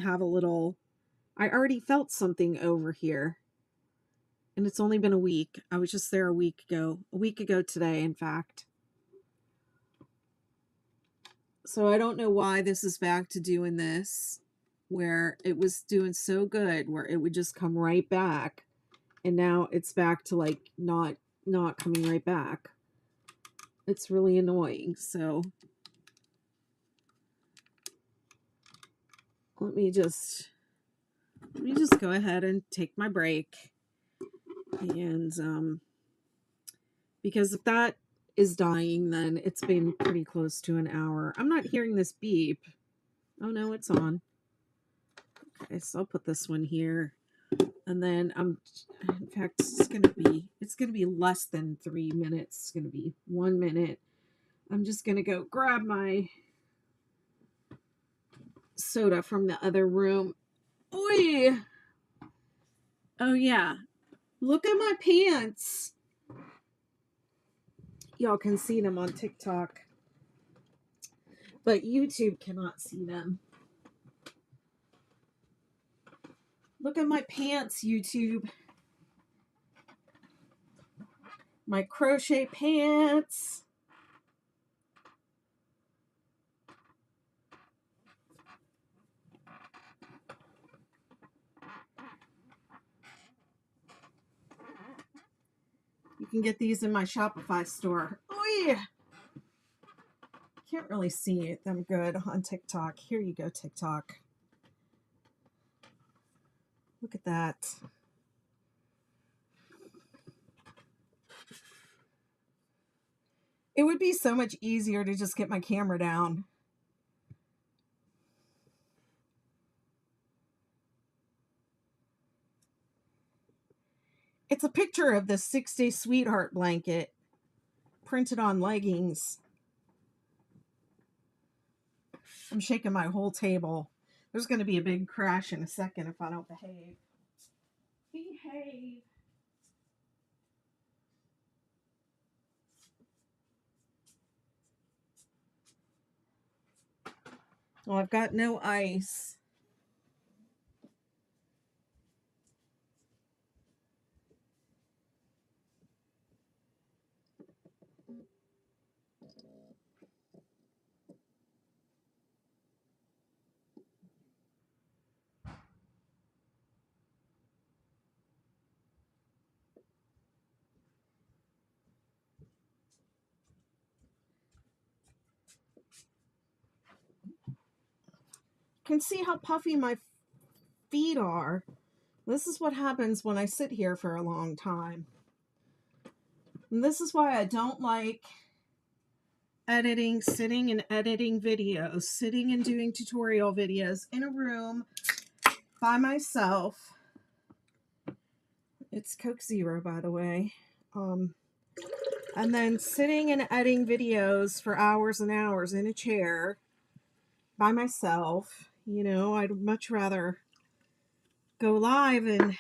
felt something over here. And it's only been a week. I was just there a week ago today, in fact. So I don't know why this is back to doing this, where it was doing so good, where it would just come right back. And now it's back to like not coming right back. It's really annoying. So let me just go ahead and take my break. And because if that is dying, then it's been pretty close to an hour. I'm not hearing this beep. Oh no, it's on. Okay, so I'll put this one here. And then in fact, it's gonna be less than 3 minutes. It's gonna be 1 minute. I'm just gonna go grab my soda from the other room. Oi! Oh yeah. Look at my pants. Y'all can see them on TikTok, but YouTube cannot see them. Look at my pants, YouTube. My crochet pants. You can get these in my Shopify store. Oh yeah. Can't really see them good on TikTok. Here you go, TikTok. Look at that. It would be so much easier to just get my camera down. It's a picture of the 6-day sweetheart blanket printed on leggings. I'm shaking my whole table. There's going to be a big crash in a second if I don't behave. Behave. Well, I've got no ice. Can see how puffy my feet are. This is what happens when I sit here for a long time. And this is why I don't like sitting and editing videos, sitting and doing tutorial videos in a room by myself. It's Coke Zero, by the way. And then sitting and editing videos for hours and hours in a chair by myself. You know, I'd much rather go live and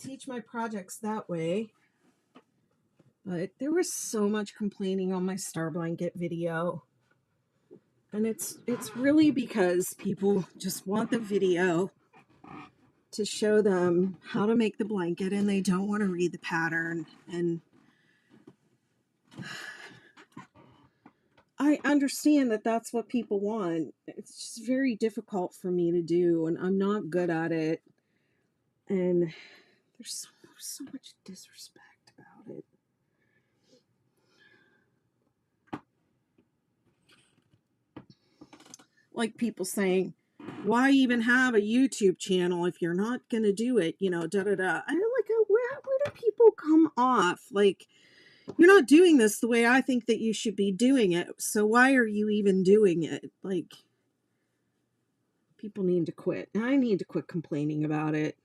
teach my projects that way. But there was so much complaining on my Star Blanket video. And it's really because people just want the video to show them how to make the blanket and they don't want to read the pattern. And I understand that that's what people want. It's just very difficult for me to do, and I'm not good at it. And there's so much disrespect about it. Like people saying, why even have a YouTube channel if you're not going to do it? You know, da-da-da. I'm like, where do people come off? Like, you're not doing this the way I think that you should be doing it. So why are you even doing it? Like, people need to quit. And I need to quit complaining about it.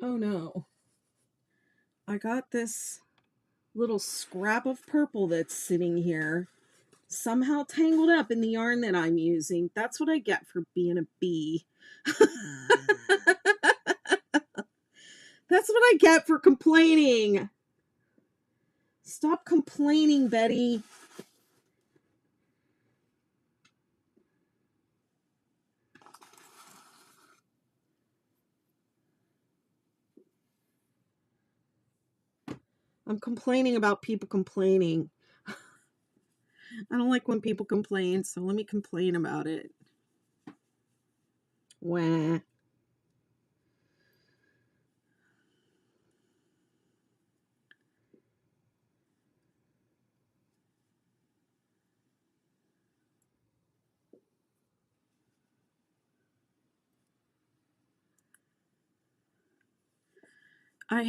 Oh no. I got this little scrap of purple that's sitting here, somehow tangled up in the yarn that I'm using. That's what I get for being a bee. That's what I get for complaining. Stop complaining, Betty. I'm complaining about people complaining. I don't like when people complain, so let me complain about it. Wah. I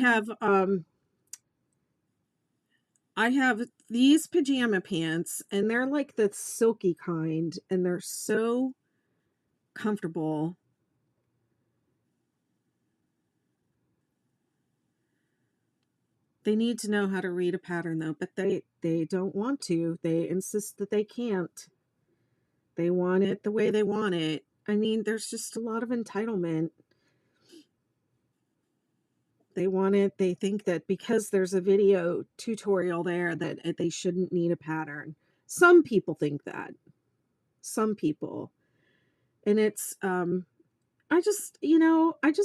have these pajama pants, and they're like the silky kind, and they're so comfortable. They need to know how to read a pattern though, but they don't want to. They insist that they can't. They want it the way they want it. I mean, there's just a lot of entitlement. They want it. They think that because there's a video tutorial there that they shouldn't need a pattern. Some people think that. Some people. And it's I just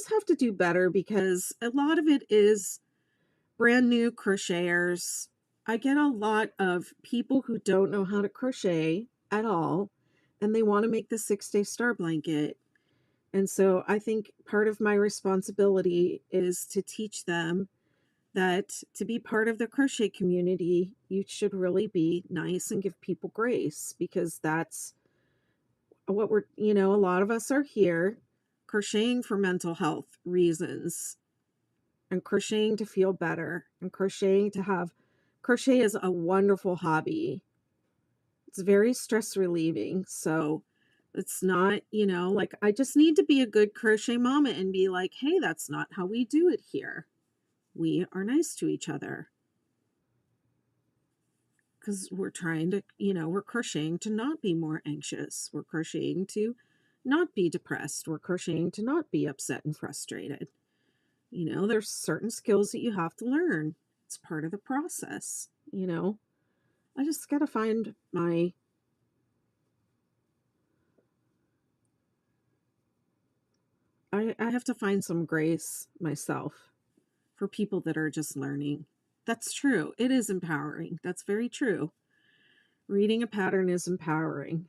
have to do better because a lot of it is brand new crocheters. I get a lot of people who don't know how to crochet at all, and they want to make the 6-day star blanket. And so I think part of my responsibility is to teach them that to be part of the crochet community, you should really be nice and give people grace, because that's what we're, you know, a lot of us are here crocheting for mental health reasons and crocheting to feel better and crocheting to have, crochet is a wonderful hobby. It's very stress relieving. So it's not, you know, like I just need to be a good crochet mama and be like, hey, that's not how we do it here. We are nice to each other. Because we're trying to, you know, we're crocheting to not be more anxious. We're crocheting to not be depressed. We're crocheting to not be upset and frustrated. You know, there's certain skills that you have to learn. It's part of the process, you know. I just got to find my, I have to find some grace myself for people that are just learning. That's true. It is empowering. That's very true. Reading a pattern is empowering.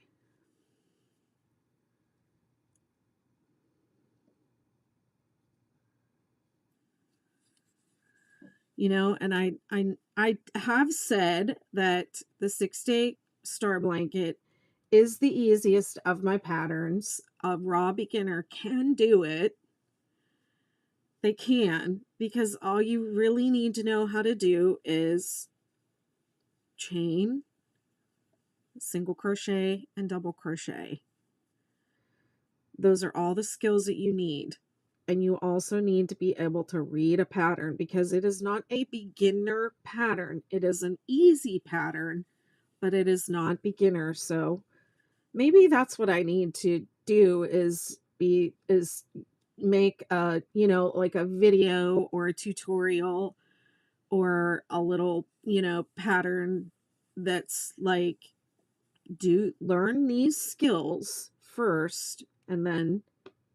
You know, and I have said that the 6-day star blanket is the easiest of my patterns. A raw beginner can do it. They can, because all you really need to know how to do is chain, single crochet, and double crochet. Those are all the skills that you need. And you also need to be able to read a pattern, because it is not a beginner pattern. It is an easy pattern, but it is not beginner. So maybe that's what I need to do is make a, you know, like a video or a tutorial or a little, you know, pattern that's like, do learn these skills first, and then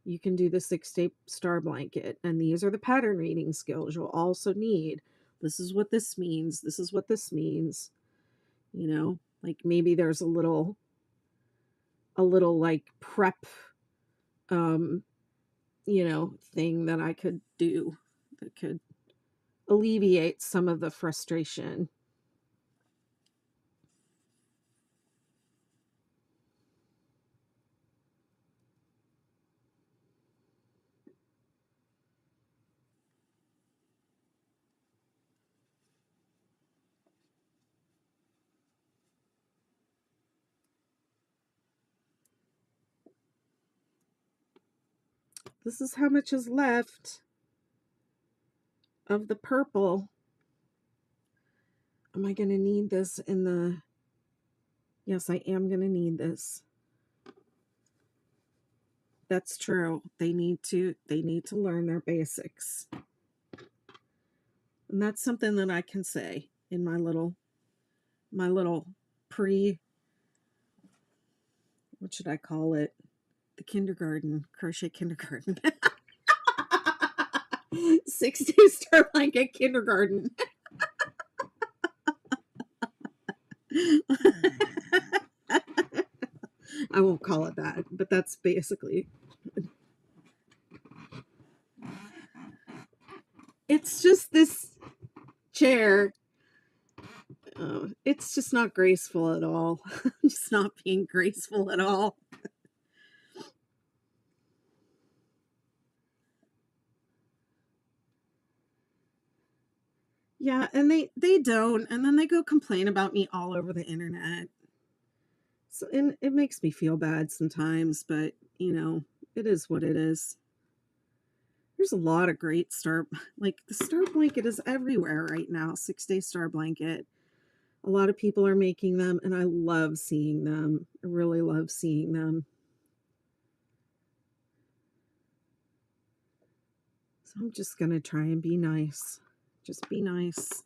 you can do the 6-day star blanket. And these are the pattern reading skills you'll also need. This is what this means. This is what this means. You know, like maybe there's a little like prep, you know, thing that I could do that could alleviate some of the frustration. This is how much is left of the purple. Am I going to need this in the... Yes, I am going to need this. That's true. They need to learn their basics. And that's something that I can say in my little pre, what should I call it? The kindergarten, crochet kindergarten. 6-day star blanket kindergarten. I won't call it that, but that's basically... It's just this chair. It's just not graceful at all. Just not being graceful at all. Yeah, and they don't, and then they go complain about me all over the internet. So, and it makes me feel bad sometimes, but you know, it is what it is. There's a lot of great star, like the star blanket is everywhere right now. 6-day star blanket. A lot of people are making them, and I love seeing them. I really love seeing them. So I'm just gonna try and be nice. Just be nice.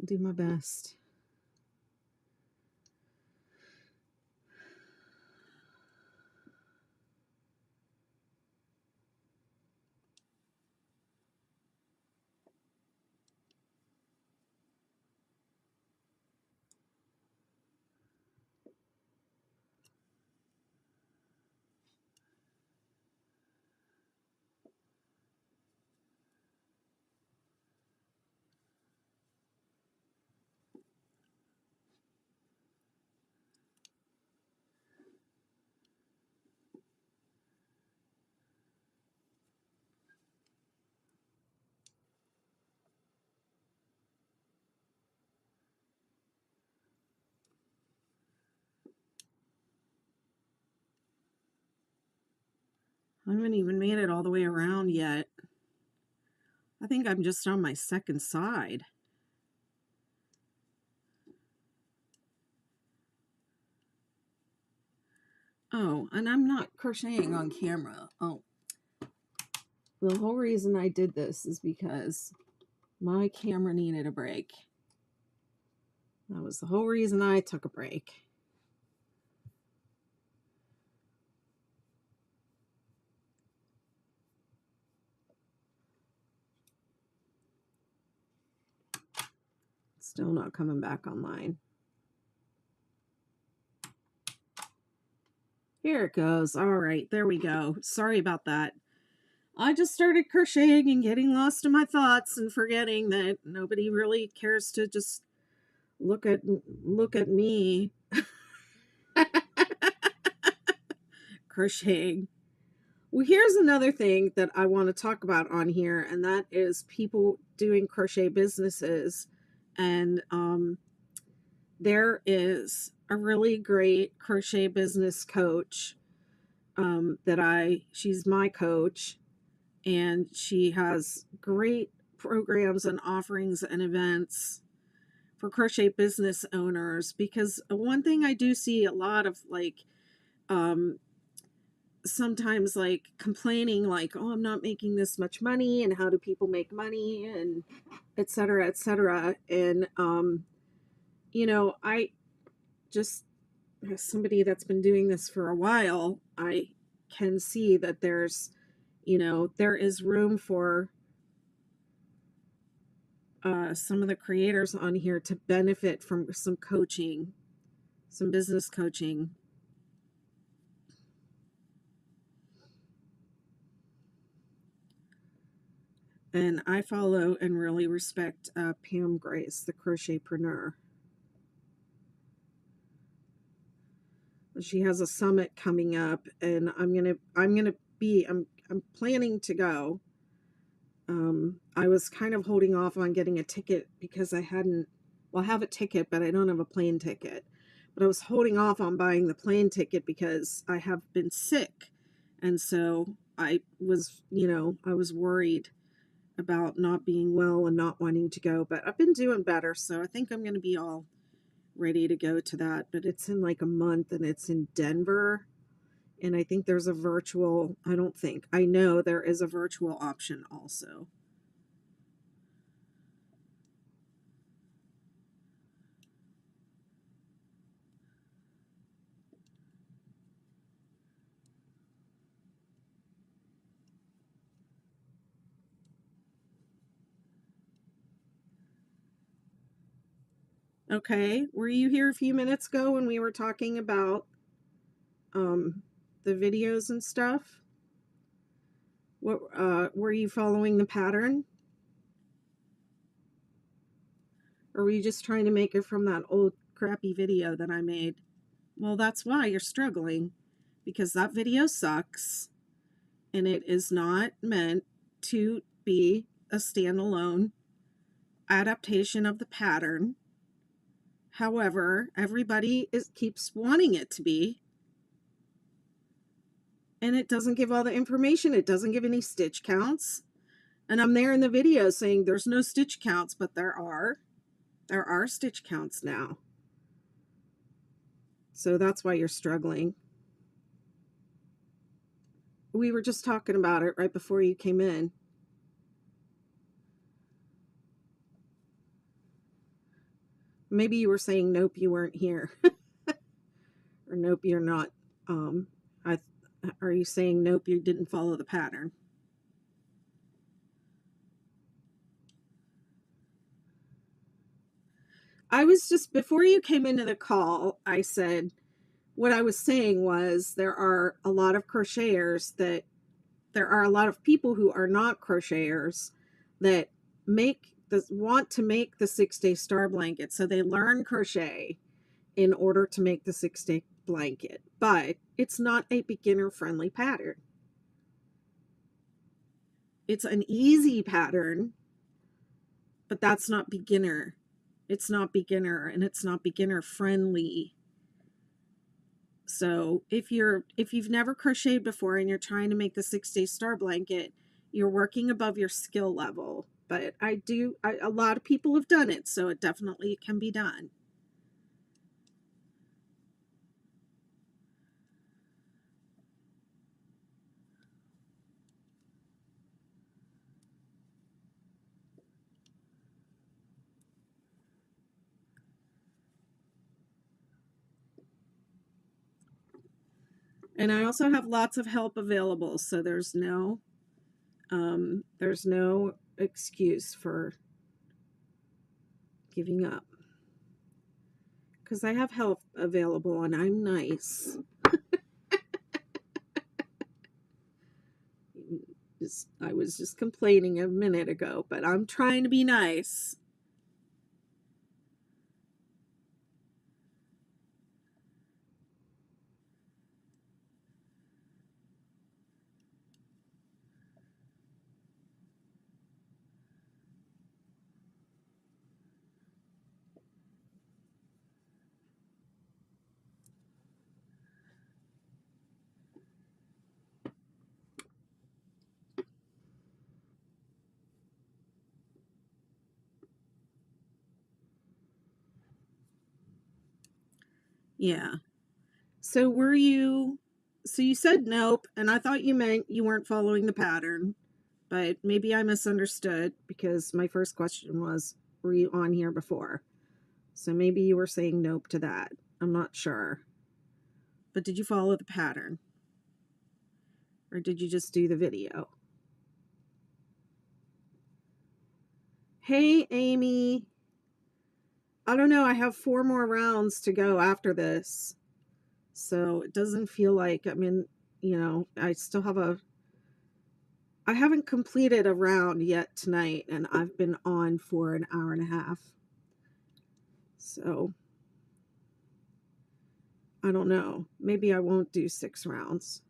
Do my best. I haven't even made it all the way around yet. I think I'm just on my second side. Oh, and I'm not crocheting on camera. Oh, the whole reason I did this is because my camera needed a break. That was the whole reason I took a break. Still not coming back online. Here it goes. All right, there we go. Sorry about that. I just started crocheting and getting lost in my thoughts and forgetting that nobody really cares to just look at me crocheting. Well, here's another thing that I want to talk about on here, and that is people doing crochet businesses. And there is a really great crochet business coach she's my coach, and she has great programs and offerings and events for crochet business owners. Because one thing I do see a lot of, like, sometimes, like, complaining, like, oh, I'm not making this much money, and how do people make money, and et cetera, et cetera. And you know, I just, as somebody that's been doing this for a while, I can see that there's, you know, there is room for some of the creators on here to benefit from some coaching, some business coaching. And I follow and really respect Pam Grace, the crochetpreneur. She has a summit coming up, and I'm planning to go. I was kind of holding off on getting a ticket because I have a ticket, but I don't have a plane ticket. But I was holding off on buying the plane ticket because I have been sick. And so I was worried about not being well and not wanting to go, but I've been doing better. So I think I'm going to be all ready to go to that. But it's in like a month, and it's in Denver. And I think there's a virtual, I know there is a virtual option also. Okay, were you here a few minutes ago when we were talking about the videos and stuff? What were you following the pattern? Or were you just trying to make it from that old crappy video that I made? Well, that's why you're struggling, because that video sucks, and it is not meant to be a standalone adaptation of the pattern. However, everybody keeps wanting it to be, and it doesn't give all the information. It doesn't give any stitch counts. And I'm there in the video saying there's no stitch counts, but there are stitch counts now. So that's why you're struggling. We were just talking about it right before you came in. Maybe you were saying, nope, you weren't here. Or nope, you're not. Are you saying, nope, you didn't follow the pattern? I was just, before you came into the call, I said, what I was saying was there are a lot of crocheters there are a lot of people who are not crocheters that want to make the 6-day star blanket. So they learn crochet in order to make the 6-day blanket, but it's not a beginner friendly pattern. It's an easy pattern, but that's not beginner. It's not beginner, and it's not beginner friendly. So if you've never crocheted before and you're trying to make the 6-day star blanket, you're working above your skill level. But a lot of people have done it, so it definitely can be done. And I also have lots of help available, so there's no excuse for giving up. Because I have help available and I'm nice. I was just complaining a minute ago, but I'm trying to be nice. Yeah. So you said nope, and I thought you meant you weren't following the pattern, but maybe I misunderstood because my first question was, were you on here before? So maybe you were saying nope to that. I'm not sure. But did you follow the pattern? Or did you just do the video? Hey, Amy. I don't know. I have 4 more rounds to go after this. So it doesn't feel like, I mean, I still have I haven't completed a round yet tonight, and I've been on for an hour and a half. So I don't know. Maybe I won't do 6 rounds.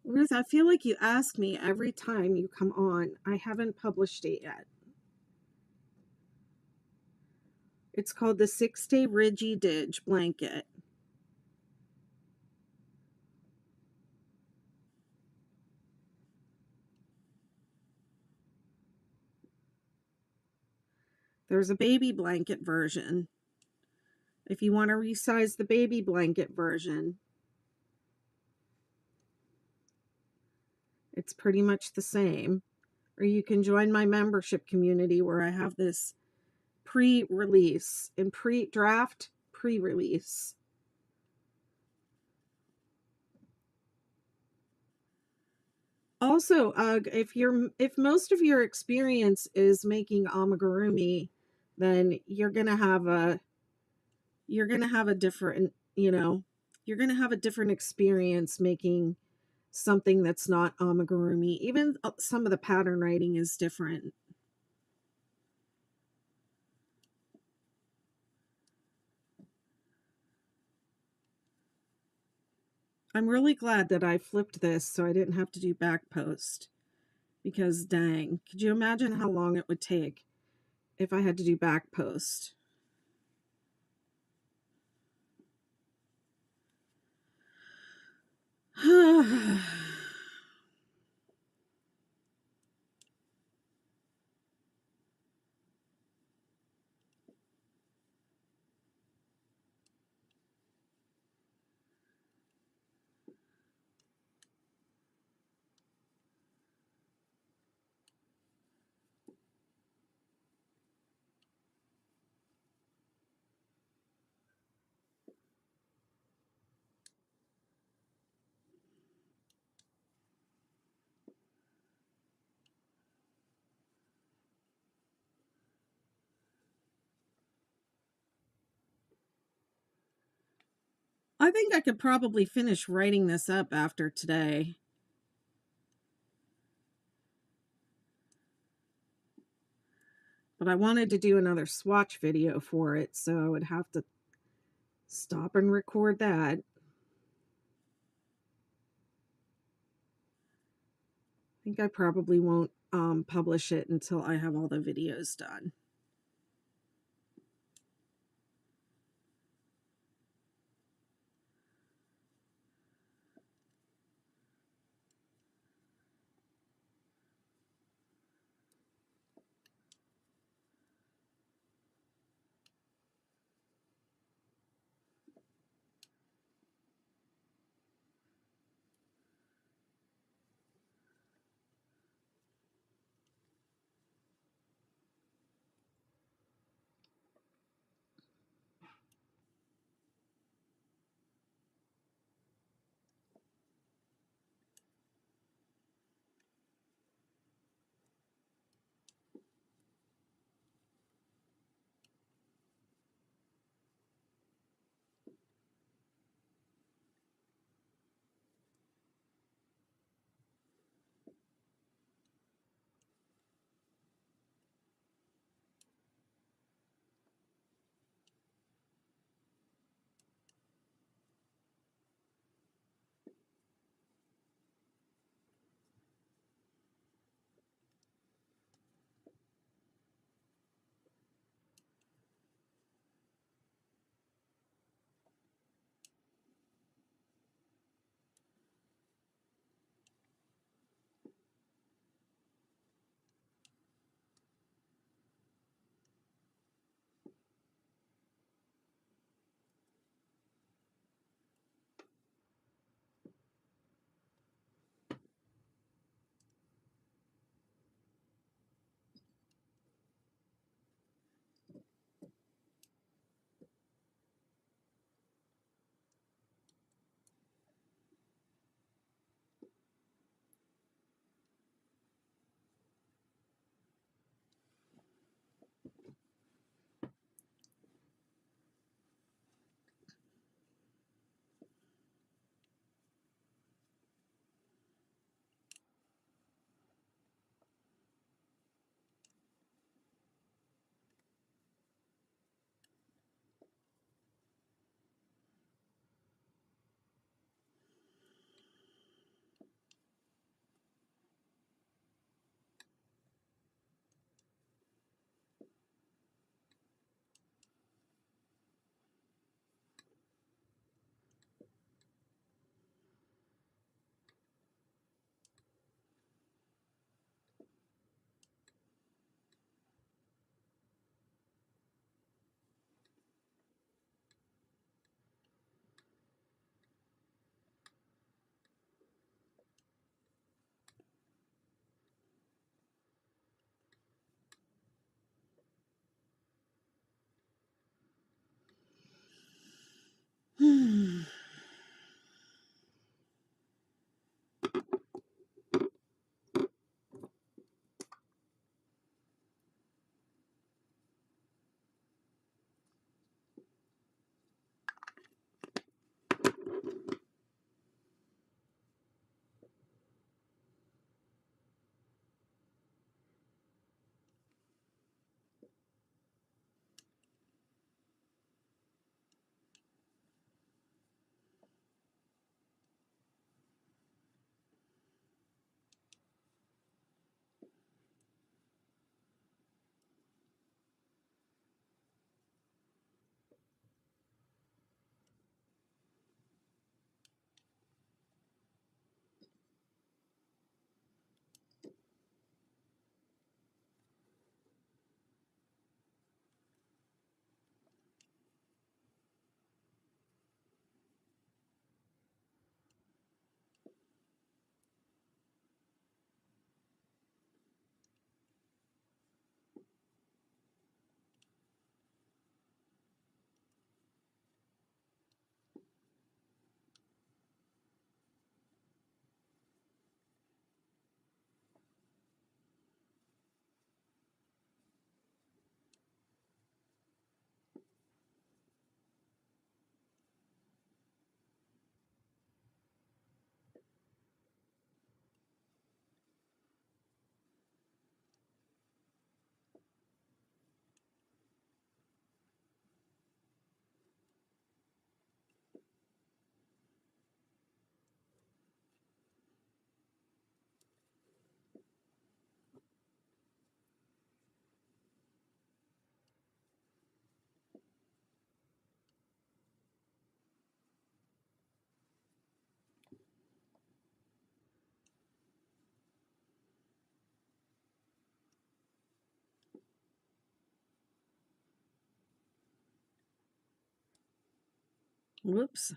Ruth, I feel like you ask me every time you come on. I haven't published it yet. It's called the 6-Day Ridgy Didge blanket. There's a baby blanket version. If you want to resize the baby blanket version, it's pretty much the same. Or you can join my membership community where I have this pre-release and pre-draft pre-release. Also, if most of your experience is making amigurumi, then you're gonna have a different, you're gonna have a different experience making something that's not amigurumi. Even some of the pattern writing is different. I'm really glad that I flipped this so I didn't have to do back post, because dang, could you imagine how long it would take if I had to do back post? I think I could probably finish writing this up after today. but I wanted to do another swatch video for it, so I'd have to stop and record that. I think I probably won't publish it until I have all the videos done. Whoops.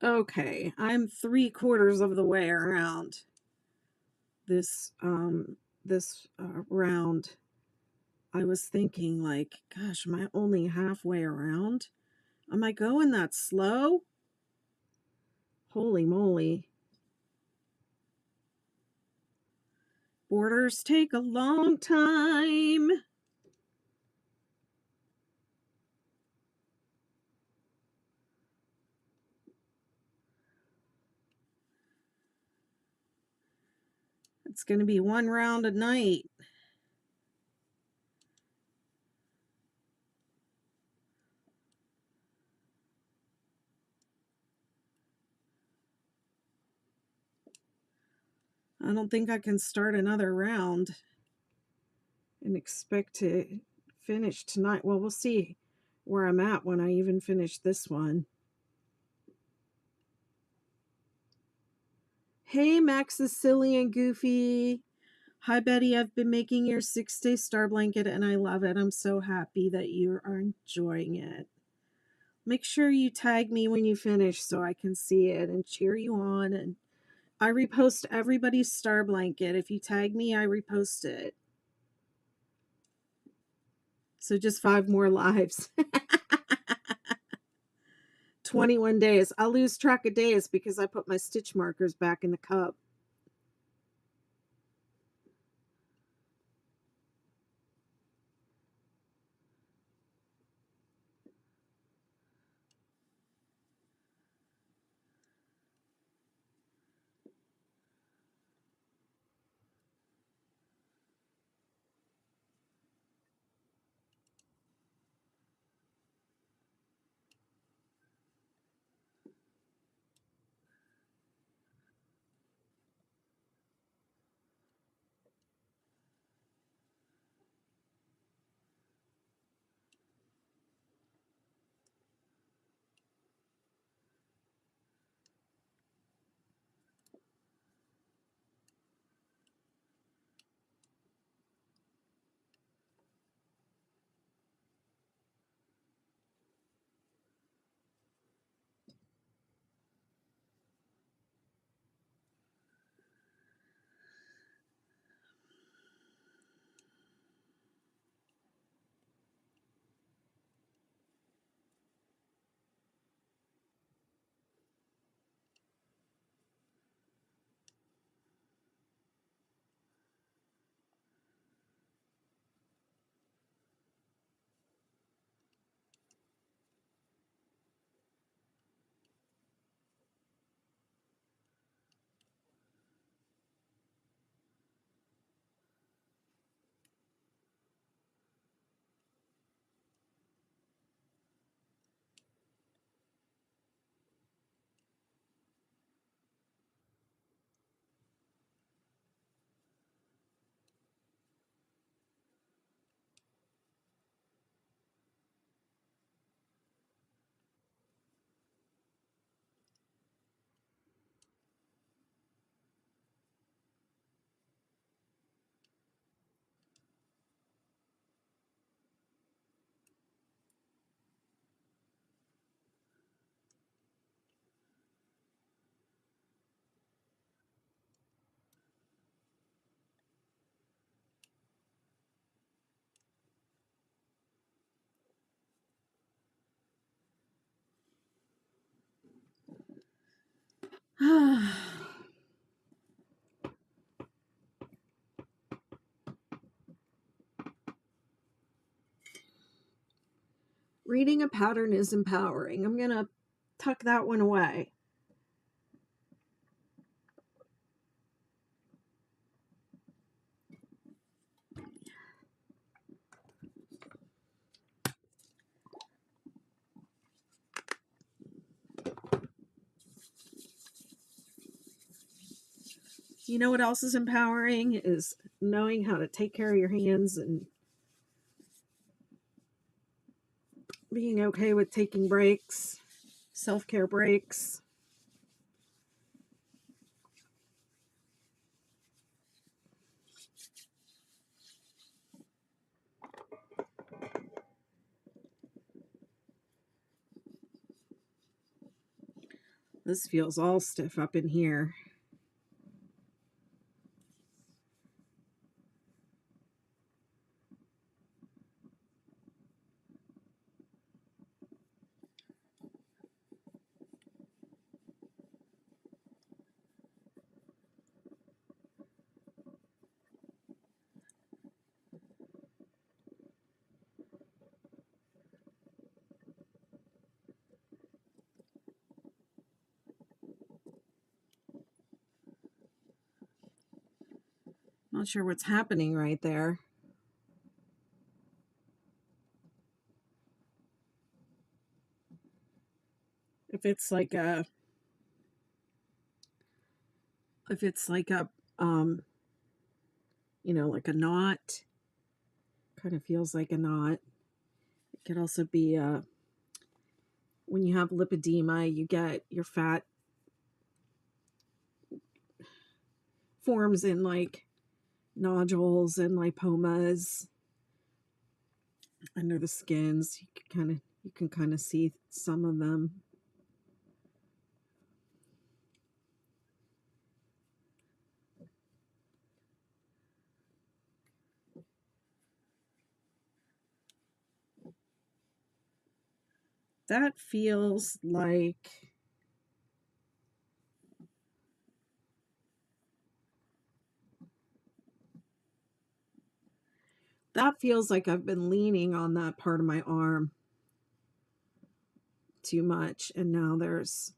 Okay, I'm 3/4 of the way around this round. I was thinking like, gosh, am I only halfway around? Am I going that slow? Holy moly. Borders take a long time. It's going to be one round a night. I don't think I can start another round and expect to finish tonight. Well, we'll see where I'm at when I even finish this one. Hey, Max is silly and goofy. Hi, Betty. I've been making your 6-day star blanket and I love it. I'm so happy that you are enjoying it. Make sure you tag me when you finish so I can see it and cheer you on. And I repost everybody's star blanket. If you tag me, I repost it. So just 5 more lives. 21 days. I'll lose track of days because I put my stitch markers back in the cup. Reading a pattern is empowering. I'm going to tuck that one away. You know what else is empowering is knowing how to take care of your hands and being okay with taking breaks, self-care breaks. This feels all stiff up in here. Not sure what's happening right there. If it's like a like a knot, kind of feels like a knot. It could also be when you have lipedema, you get your fat forms in like nodules and lipomas under the skins. You can kind of see some of them. That feels like I've been leaning on that part of my arm too much, and now there's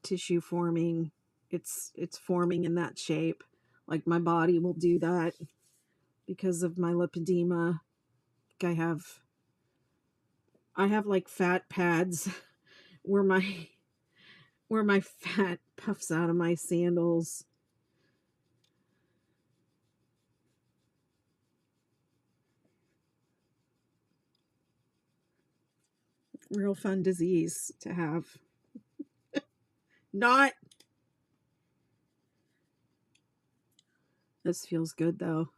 tissue forming. It's forming in that shape. Like my body will do that because of my lipedema. I have like fat pads where my fat puffs out of my sandals. Real fun disease to have. Not. This feels good though.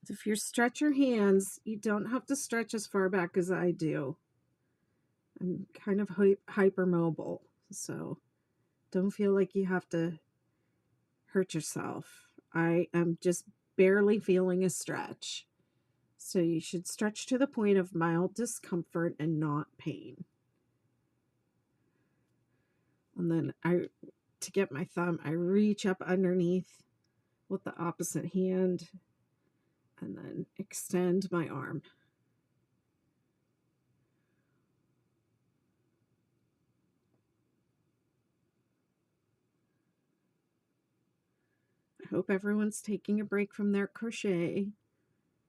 If you stretch your hands, you don't have to stretch as far back as I do. I'm kind of hypermobile, so don't feel like you have to hurt yourself. I am just barely feeling a stretch. So you should stretch to the point of mild discomfort and not pain. And then to get my thumb, I reach up underneath with the opposite hand and then extend my arm. I hope everyone's taking a break from their crochet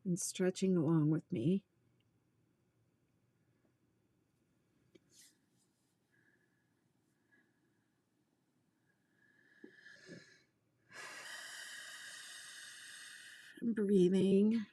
and stretching along with me. I'm breathing.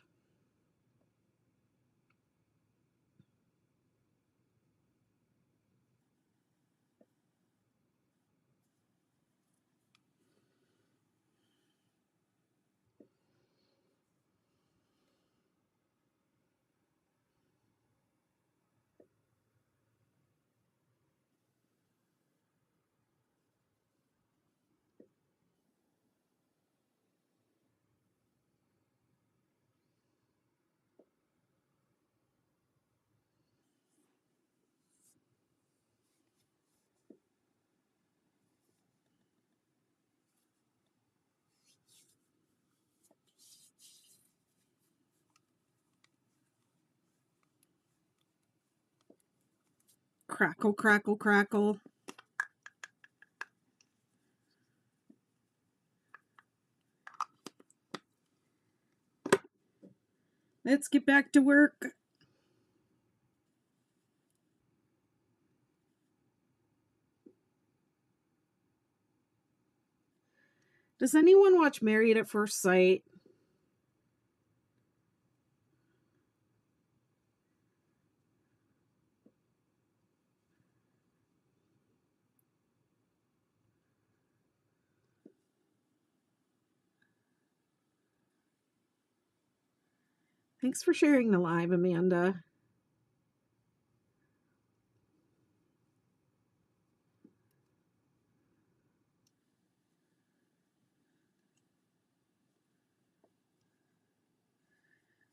Crackle, crackle, crackle. Let's get back to work. Does anyone watch Married at First Sight? Thanks for sharing the live, Amanda.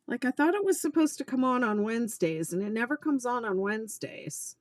Like, I thought it was supposed to come on Wednesdays, and it never comes on Wednesdays.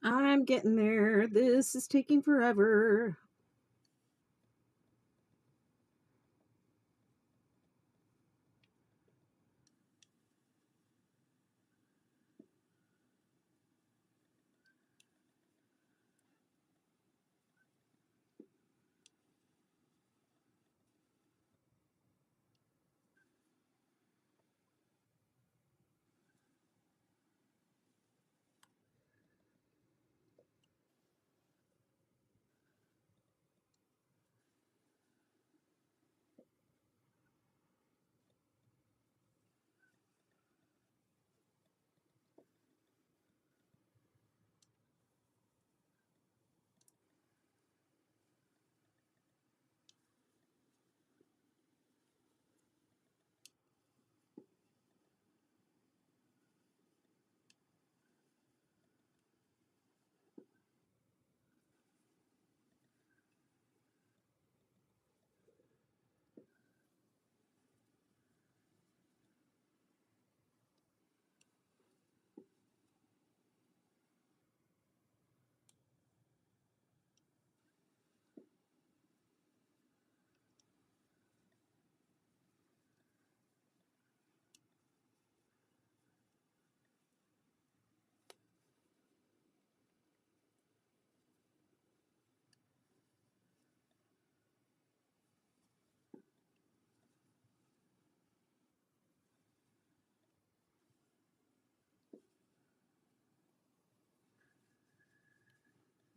I'm getting there. This is taking forever.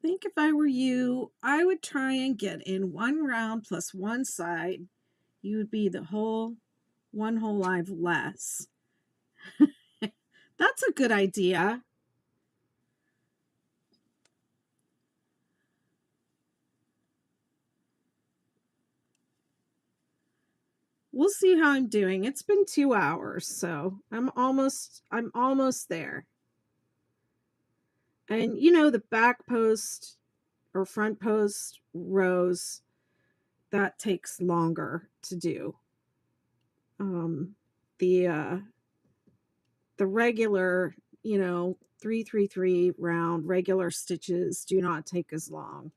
Think if I were you, I would try and get in one round plus one side. You would be the whole one whole live less. That's a good idea. We'll see how I'm doing. It's been 2 hours, so I'm almost there. And you know, the back post or front post rows, that takes longer to do. Um the regular, 333 round regular stitches do not take as long.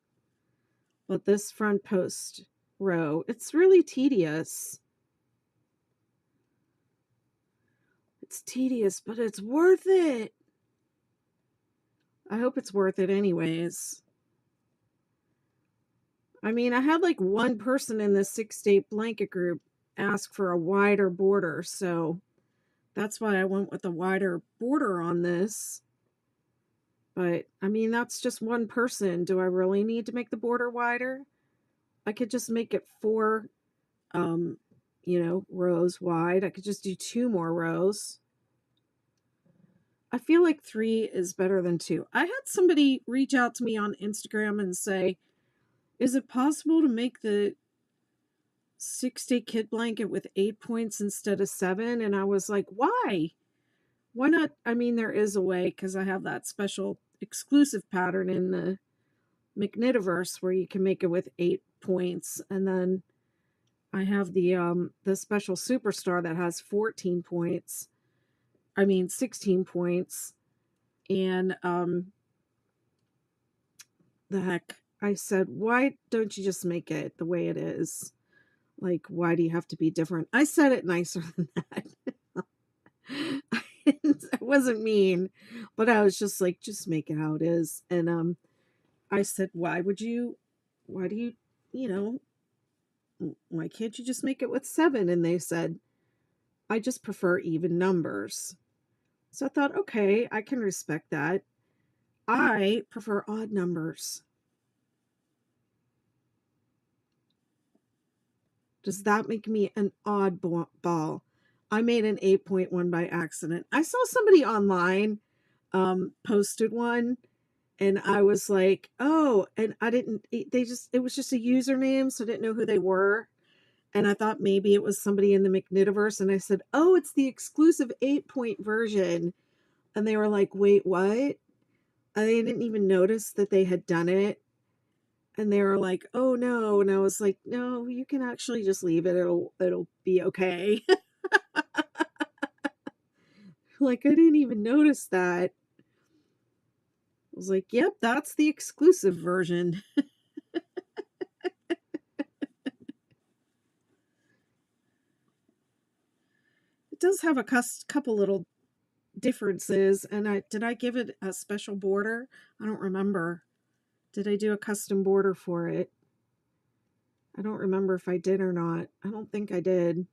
But this front post row, it's really tedious. It's tedious, but it's worth it. I hope it's worth it anyways. I mean, I had like one person in the 6-day blanket group ask for a wider border, so that's why I went with a wider border on this. But I mean, that's just one person. Do I really need to make the border wider? I could just make it 4 rows wide. I could just do 2 more rows. I feel like 3 is better than 2. I had somebody reach out to me on Instagram and say, is it possible to make the 6-day kid blanket with 8 points instead of 7? And I was like, why? Why not? I mean, there is a way, because I have that special exclusive pattern in the McKnitiverse where you can make it with 8 points. And then I have the special superstar that has 14 points. I mean 16 points. And the heck, I said, why don't you just make it the way it is? Like, why do you have to be different? I said it nicer than that. It wasn't mean, but I was just like, just make it how it is. And I said, why do you, why can't you just make it with 7? And they said, I just prefer even numbers. So I thought, okay, I can respect that. I prefer odd numbers. Does that make me an oddball? I made an 8.1 by accident. I saw somebody online posted one, and I was like, oh, and I didn't, it was just a username, so I didn't know who they were. And I thought maybe it was somebody in the McKnitiverse, and I said, oh, it's the exclusive 8-point version. And they were like, wait, what? And they didn't even notice that they had done it. And they were like, oh no. And I was like, no, you can actually just leave it. It'll be okay. Like, I didn't even notice that. I was like, yep, that's the exclusive version. It does have a couple little differences. And did I give it a special border? I don't remember. Did I do a custom border for it? I don't remember if I did or not. I don't think I did.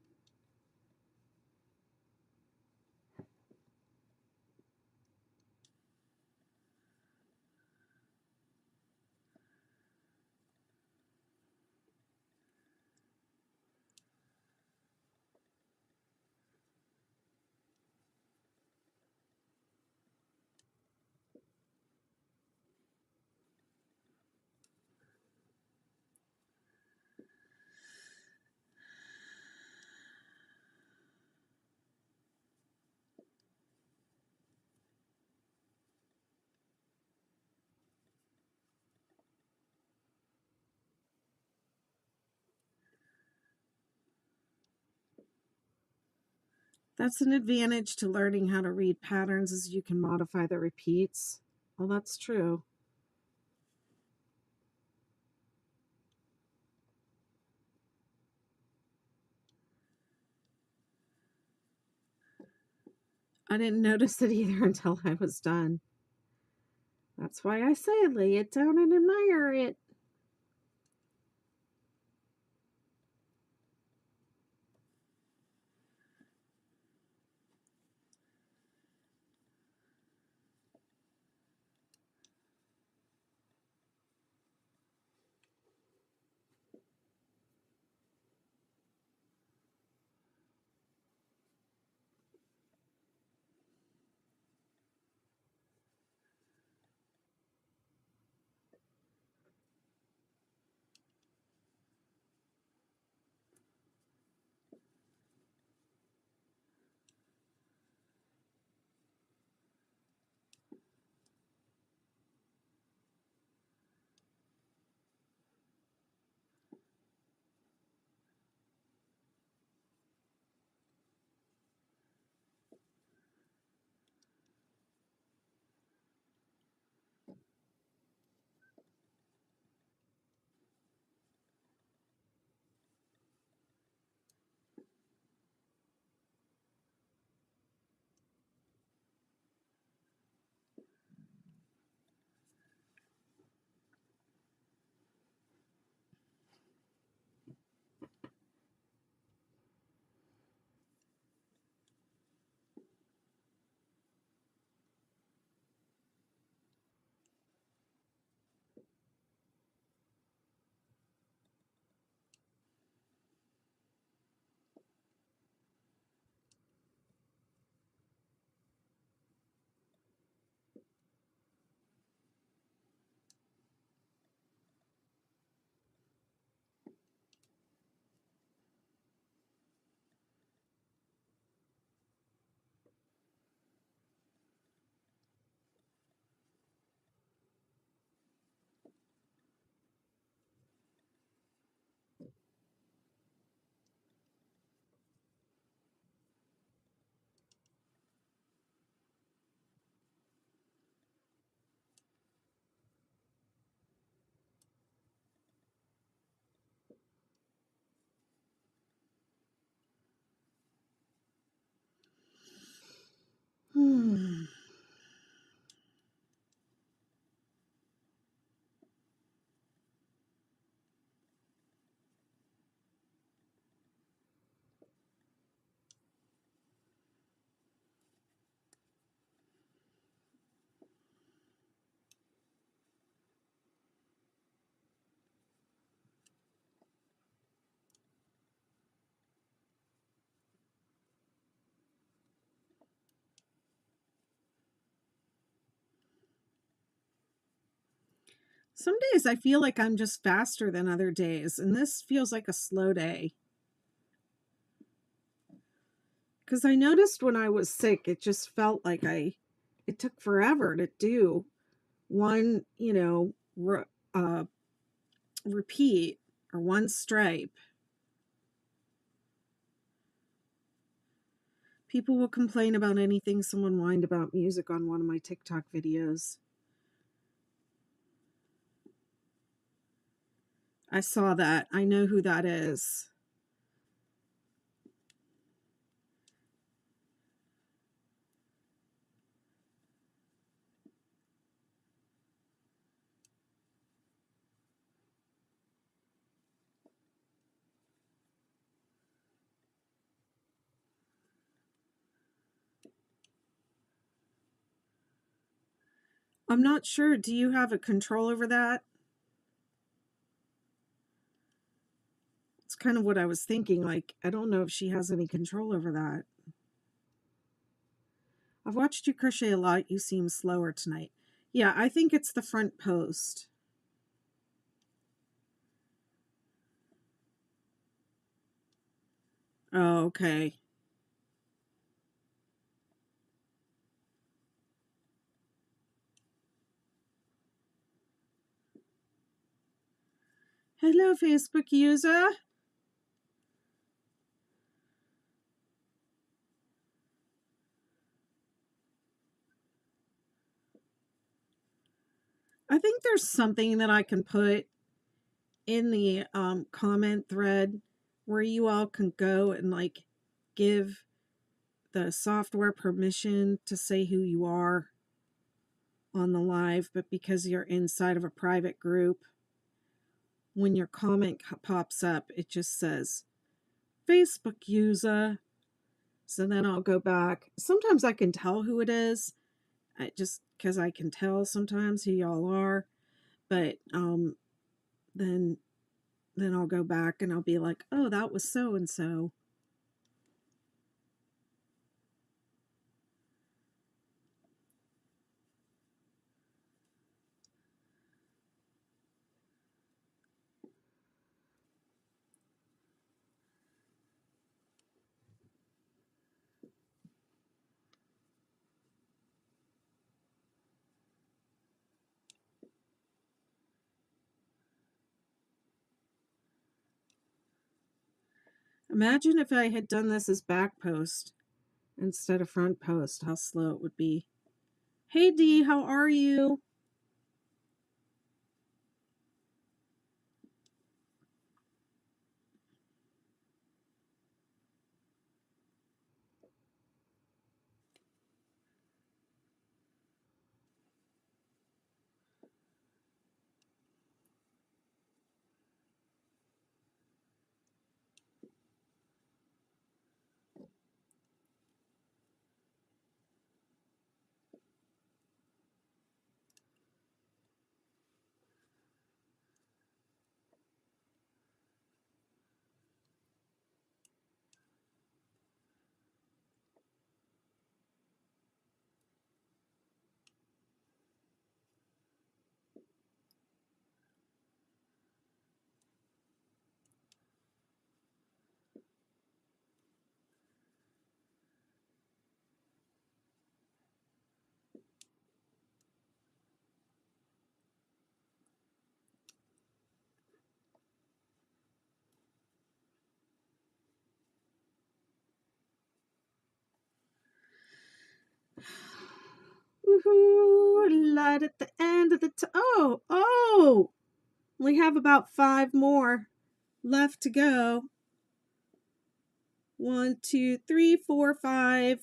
That's an advantage to learning how to read patterns, is you can modify the repeats. Well, that's true. I didn't notice it either until I was done. That's why I say lay it down and admire it. Some days I feel like I'm just faster than other days, and this feels like a slow day. Because I noticed when I was sick, it just felt like it took forever to do one, repeat or one stripe. People will complain about anything someone whined about music on one of my TikTok videos. I saw that. I know who that is. I'm not sure. Do you have a control over that? It's kind of what I was thinking. Like, I don't know if she has any control over that. I've watched you crochet a lot. You seem slower tonight. Yeah, I think it's the front post. Oh, okay. Hello, Facebook user. I think there's something that I can put in the comment thread where you all can go and like give the software permission to say who you are on the live, but because you're inside of a private group, when your comment pops up, it just says Facebook user. So then I'll go back. Sometimes I can tell who it is, just because I can tell sometimes who y'all are. But then I'll go back and I'll be like, oh, that was so and so. Imagine if I had done this as back post instead of front post, how slow it would be. Hey Dee, how are you? Woohoo! Light at the end of the oh! We have about 5 more left to go. 1, 2, 3, 4, 5.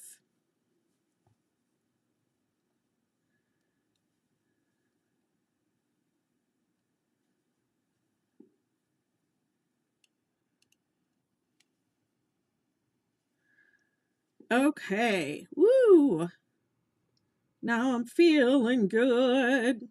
Okay. Woo! Now I'm feeling good.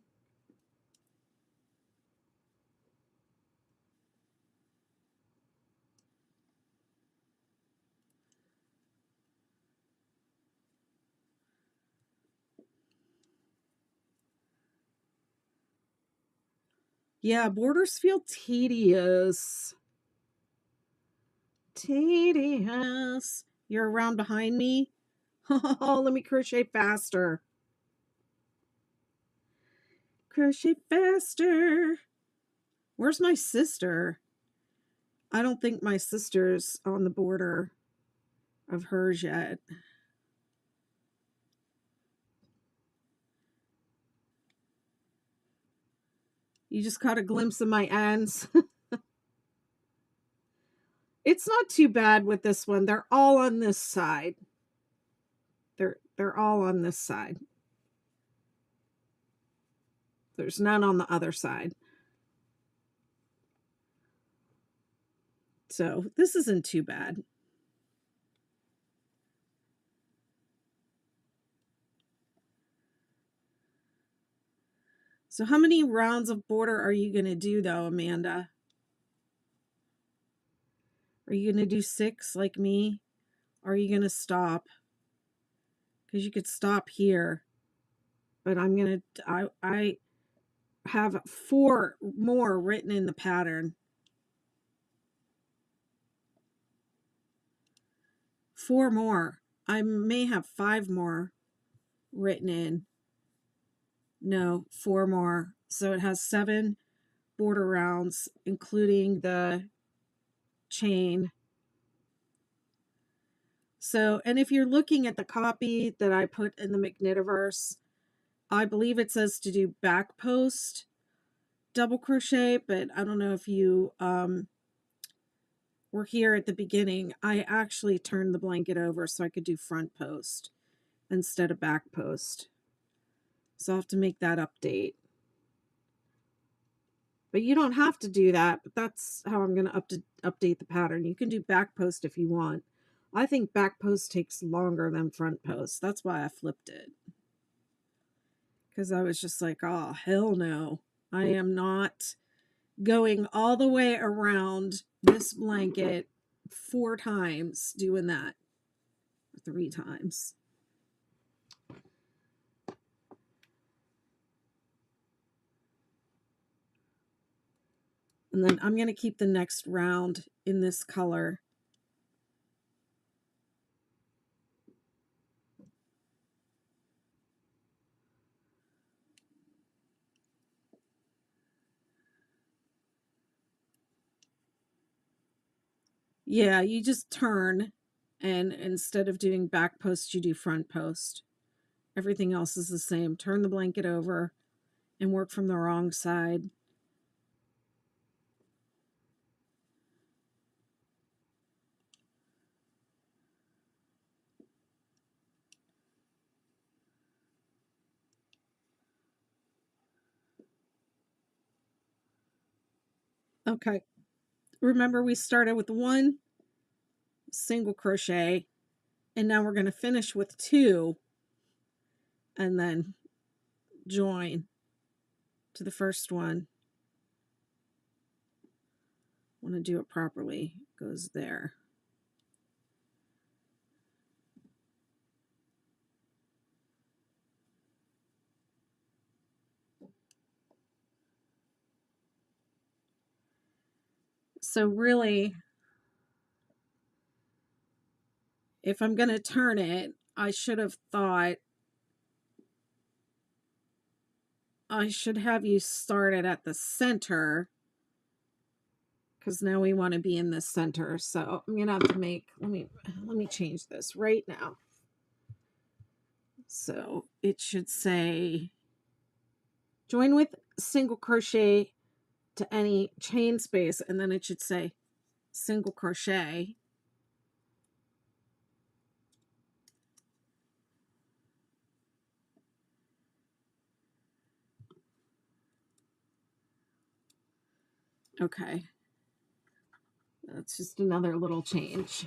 Yeah, borders feel tedious. Tedious. You're around behind me? Oh, let me crochet faster. Crochet faster. Where's my sister? I don't think my sister's on the border of hers yet. You just caught a glimpse of my ends. It's not too bad with this one. They're all on this side. They're all on this side. There's none on the other side. So this isn't too bad. So how many rounds of border are you going to do though, Amanda? Are you going to do 6 like me? Or are you going to stop? Because you could stop here. But I'm going to, I have 4 more written in the pattern. 4 more. I may have 5 more written in. No, 4 more. So it has 7 border rounds, including the chain. So, and if you're looking at the copy that I put in the McKnitiverse, I believe it says to do back post double crochet, but I don't know if you were here at the beginning. I actually turned the blanket over so I could do front post instead of back post. So I'll have to make that update. But you don't have to do that, but that's how I'm going to update the pattern. You can do back post if you want. I think back post takes longer than front post. That's why I flipped it. Because I was just like, oh, hell no. I am not going all the way around this blanket 4 times doing that. 3 times. And then I'm going to keep the next round in this color. Yeah, you just turn, and instead of doing back post, you do front post. Everything else is the same. Turn the blanket over and work from the wrong side. Okay. Remember, we started with 1 single crochet, and now we're going to finish with 2 and then join to the first one. Want to do it properly. It goes there. So really, if I'm going to turn it, I should have thought I should have you start it at the center, because now we want to be in the center. So I'm going to have to make, let me change this right now. So it should say join with single crochet to any chain space, and then it should say single crochet. Okay. That's just another little change.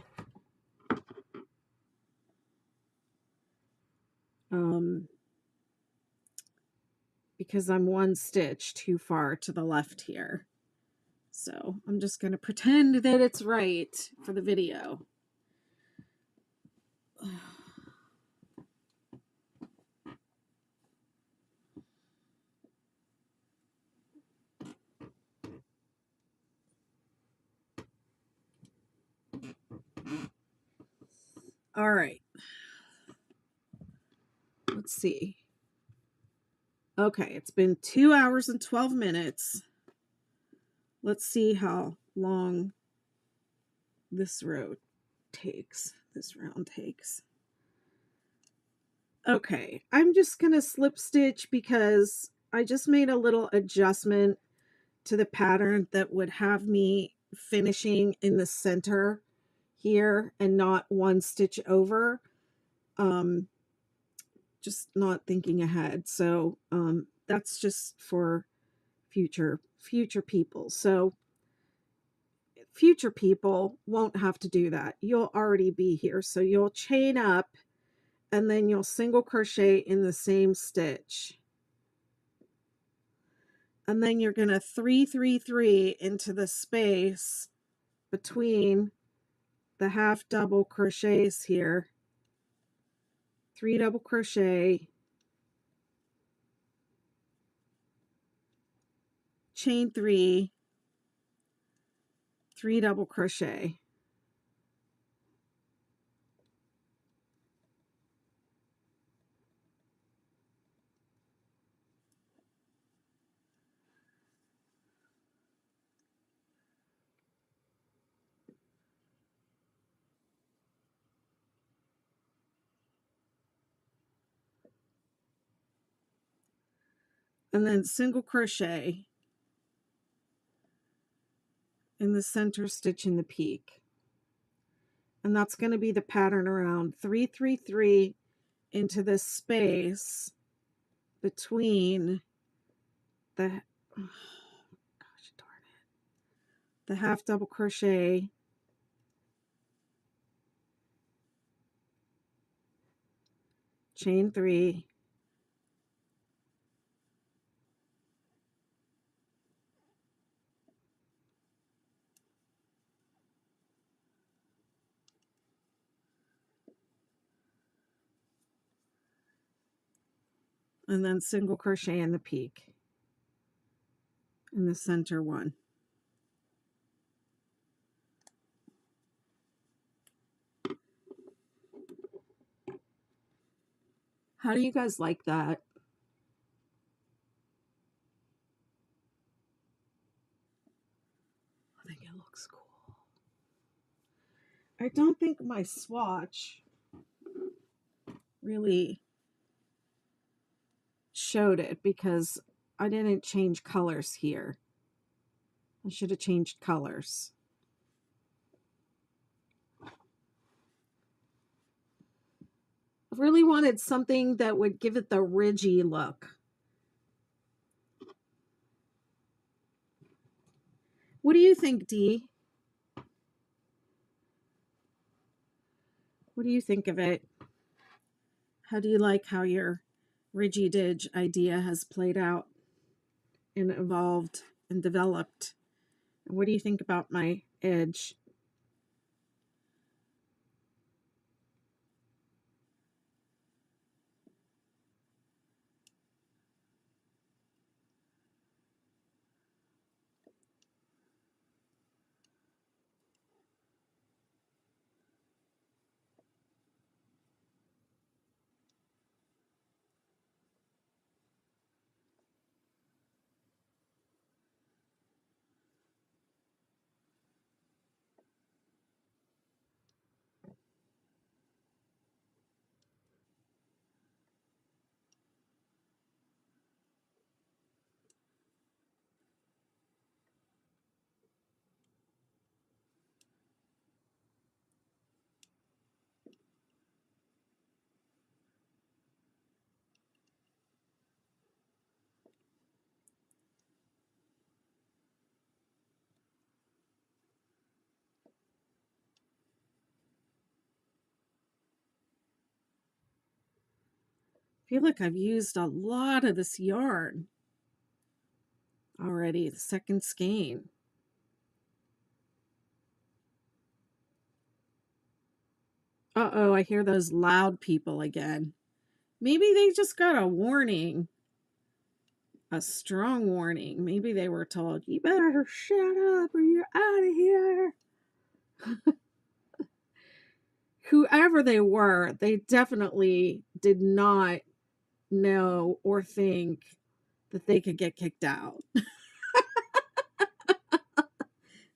because I'm one stitch too far to the left here. So I'm just going to pretend that it's right for the video. All right. Let's see. Okay, it's been 2 hours and 12 minutes. Let's see how long this round takes. Okay, I'm just going to slip stitch because I just made a little adjustment to the pattern that would have me finishing in the center here and not one stitch over. Just not thinking ahead. So that's just for future people. So future people won't have to do that. You'll already be here. So you'll chain up and then you'll single crochet in the same stitch. And then you're going to 3 3 3 into the space between the half double crochets here. 3 double crochet, chain 3, 3 double crochet. And then single crochet in the center stitch in the peak. And that's going to be the pattern around 3 3 3 into this space between the gosh darn it, the half double crochet, chain 3, and then single crochet in the peak in the center one. How do you guys like that? I think it looks cool. I don't think my swatch really showed it because I didn't change colors here. I should have changed colors. I really wanted something that would give it the ridgy look. What do you think, Dee? What do you think of it? How do you like how your Ridgy Didge idea has played out and evolved and developed? And what do you think about my edge? I feel like I've used a lot of this yarn. already, the second skein. Uh-oh, I hear those loud people again. Maybe they just got a warning. A strong warning. Maybe they were told, you better shut up or you're out of here. Whoever they were, they definitely did not know or think that they could get kicked out.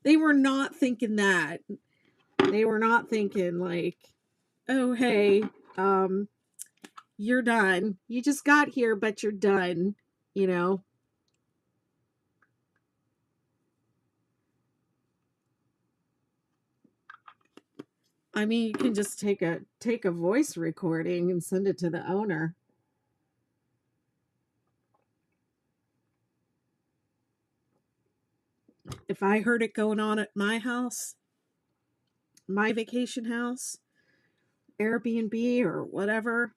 They were not thinking that. They were not thinking like, oh, hey, you're done. You just got here, but you're done, you know? I mean, you can just take a voice recording and send it to the owner. If I heard it going on at my house, my vacation house, Airbnb or whatever,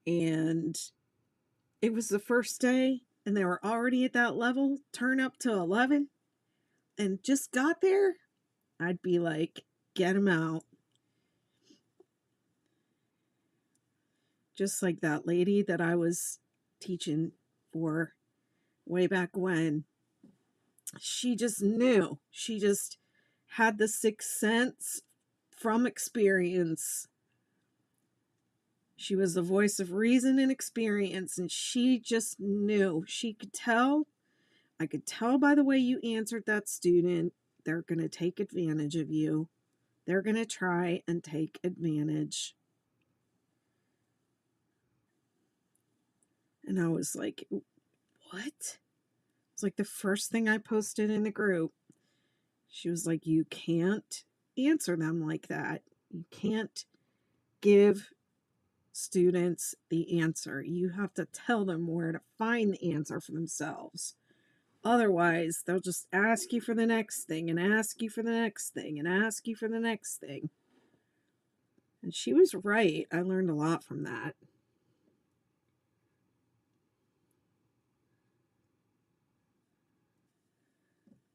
and it was the first day and they were already at that level, turn up to 11 and just got there, I'd be like, get them out. Just like that lady that I was teaching for way back when. She just knew. She just had the sixth sense from experience. She was the voice of reason and experience, and she just knew. She could tell. I could tell by the way you answered that student, they're going to take advantage of you. They're going to try and take advantage. And I was like, what? It's like the first thing I posted in the group. She was like, you can't answer them like that. You can't give students the answer. You have to tell them where to find the answer for themselves. Otherwise, they'll just ask you for the next thing and ask you for the next thing and ask you for the next thing. And she was right. I learned a lot from that.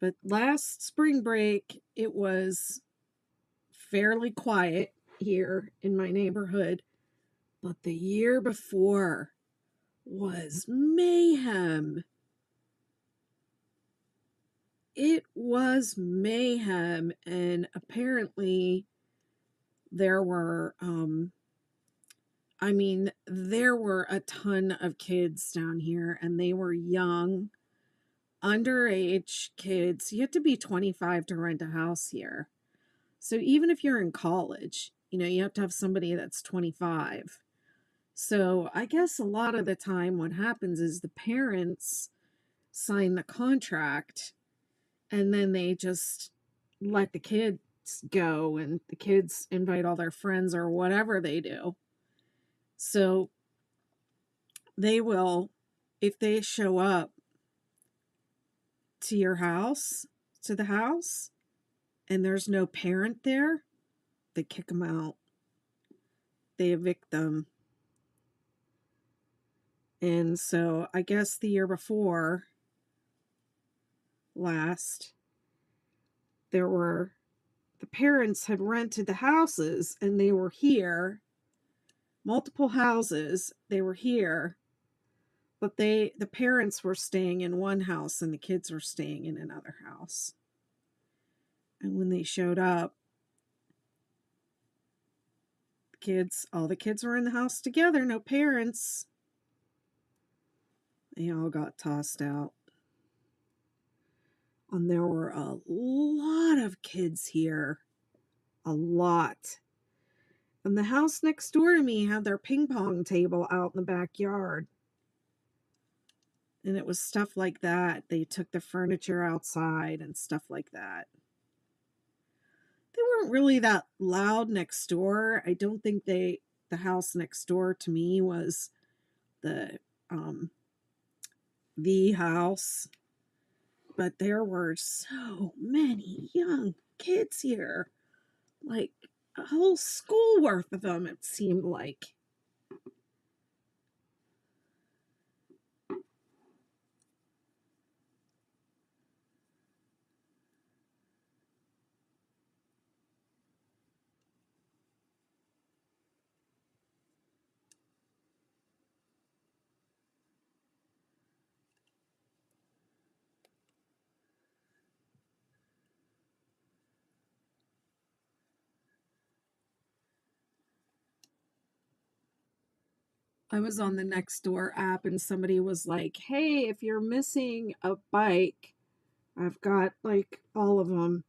But last spring break, it was fairly quiet here in my neighborhood. But the year before was mayhem. It was mayhem. And apparently there were, there were a ton of kids down here and they were young, underage kids. You have to be 25 to rent a house here. So even if you're in college, you have to have somebody that's 25. So I guess a lot of the time what happens is the parents sign the contract and then they just let the kids go and the kids invite all their friends or whatever they do. So they will, if they show up to your house, to the house, and there's no parent there, they kick them out. They evict them. And so I guess the year before last, the parents had rented the houses and they were here, multiple houses, they were here, but the parents were staying in one house and the kids were staying in another house. And when they showed up, all the kids were in the house together, no parents. They all got tossed out. And there were a lot of kids here. A lot. And the house next door to me had their ping pong table out in the backyard. And it was stuff like that. They took the furniture outside and stuff like that. They weren't really that loud next door. I don't think the house next door to me was the house. But there were so many young kids here. Like a whole school worth of them, it seemed like. I was on the Nextdoor app and somebody was like, "Hey, if you're missing a bike, I've got like all of them.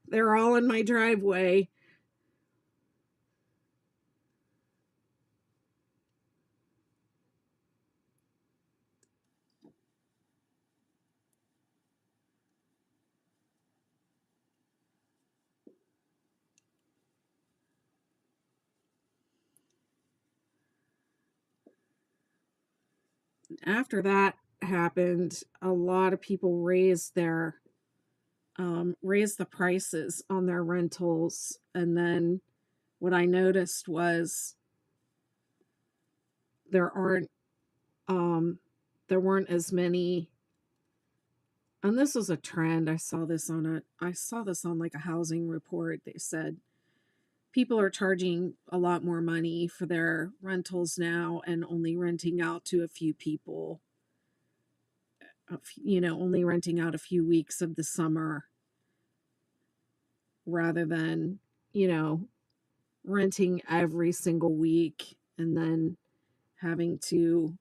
They're all in my driveway." After that happened, a lot of people raised the prices on their rentals, and then what I noticed was there aren't um there weren't as many, and this was a trend. I saw this on like a housing report. They said people are charging a lot more money for their rentals now and only renting out to a few people, only renting out a few weeks of the summer rather than, you know, renting every single week and then having to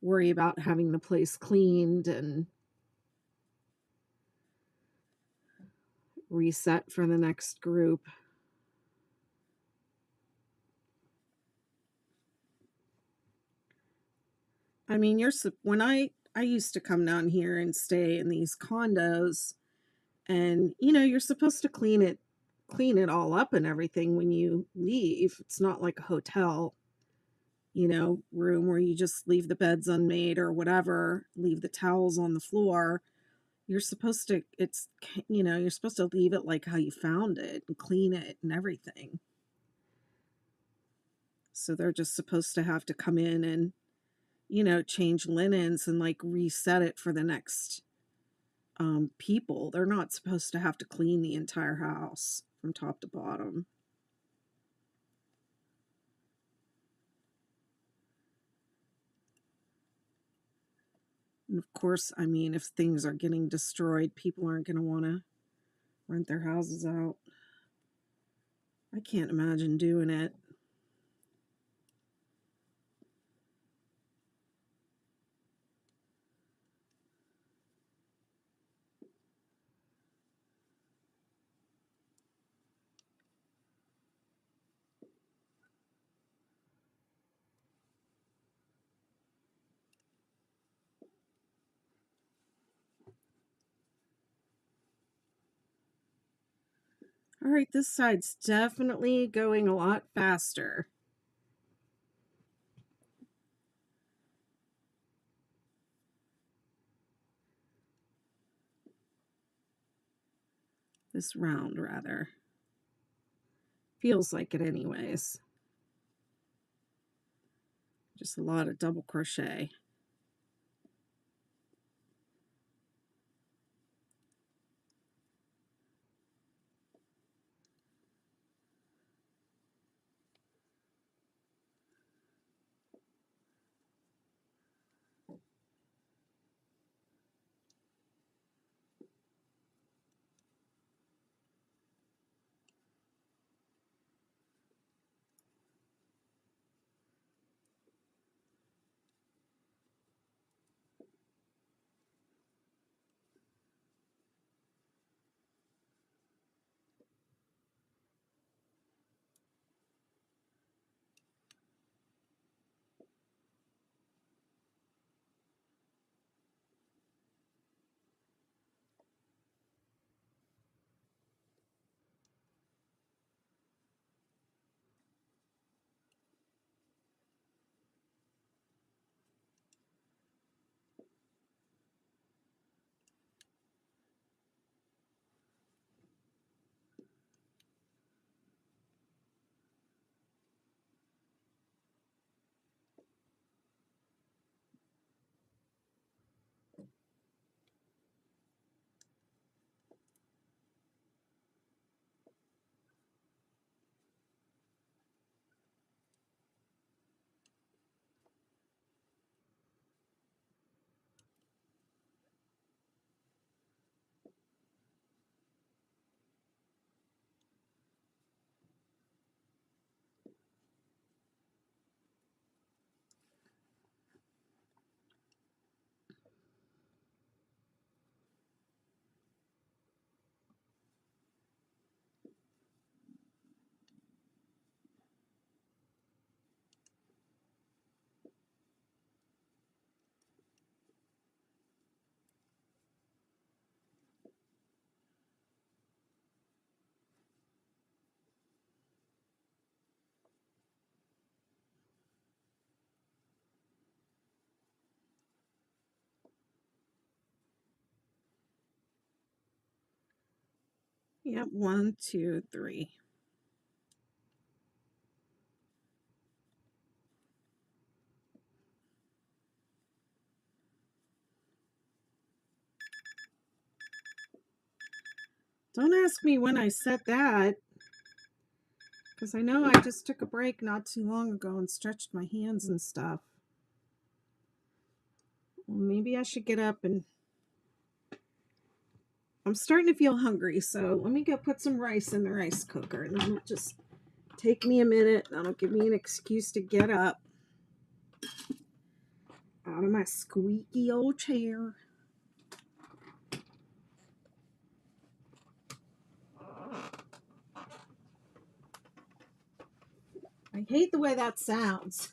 worry about having the place cleaned and reset for the next group. I mean, when I used to come down here and stay in these condos, and you're supposed to clean it all up and everything when you leave. It's not like a hotel, room where you just leave the beds unmade or whatever, leave the towels on the floor. You're supposed to it's you're supposed to leave it like how you found it and clean it and everything. So they're just supposed to have to come in and change linens and like reset it for the next people. They're not supposed to have to clean the entire house from top to bottom. And of course, I mean, if things are getting destroyed, people aren't going to want to rent their houses out. I can't imagine doing it. All right, this side's definitely going a lot faster. This round, rather. Feels like it, anyways. Just a lot of double crochet. Yep, 1, 2, 3. Don't ask me when I set that, because I know I just took a break not too long ago and stretched my hands and stuff. Well, maybe I should get up and... I'm starting to feel hungry, so let me go put some rice in the rice cooker, and that'll just take me a minute. That'll give me an excuse to get up out of my squeaky old chair. I hate the way that sounds.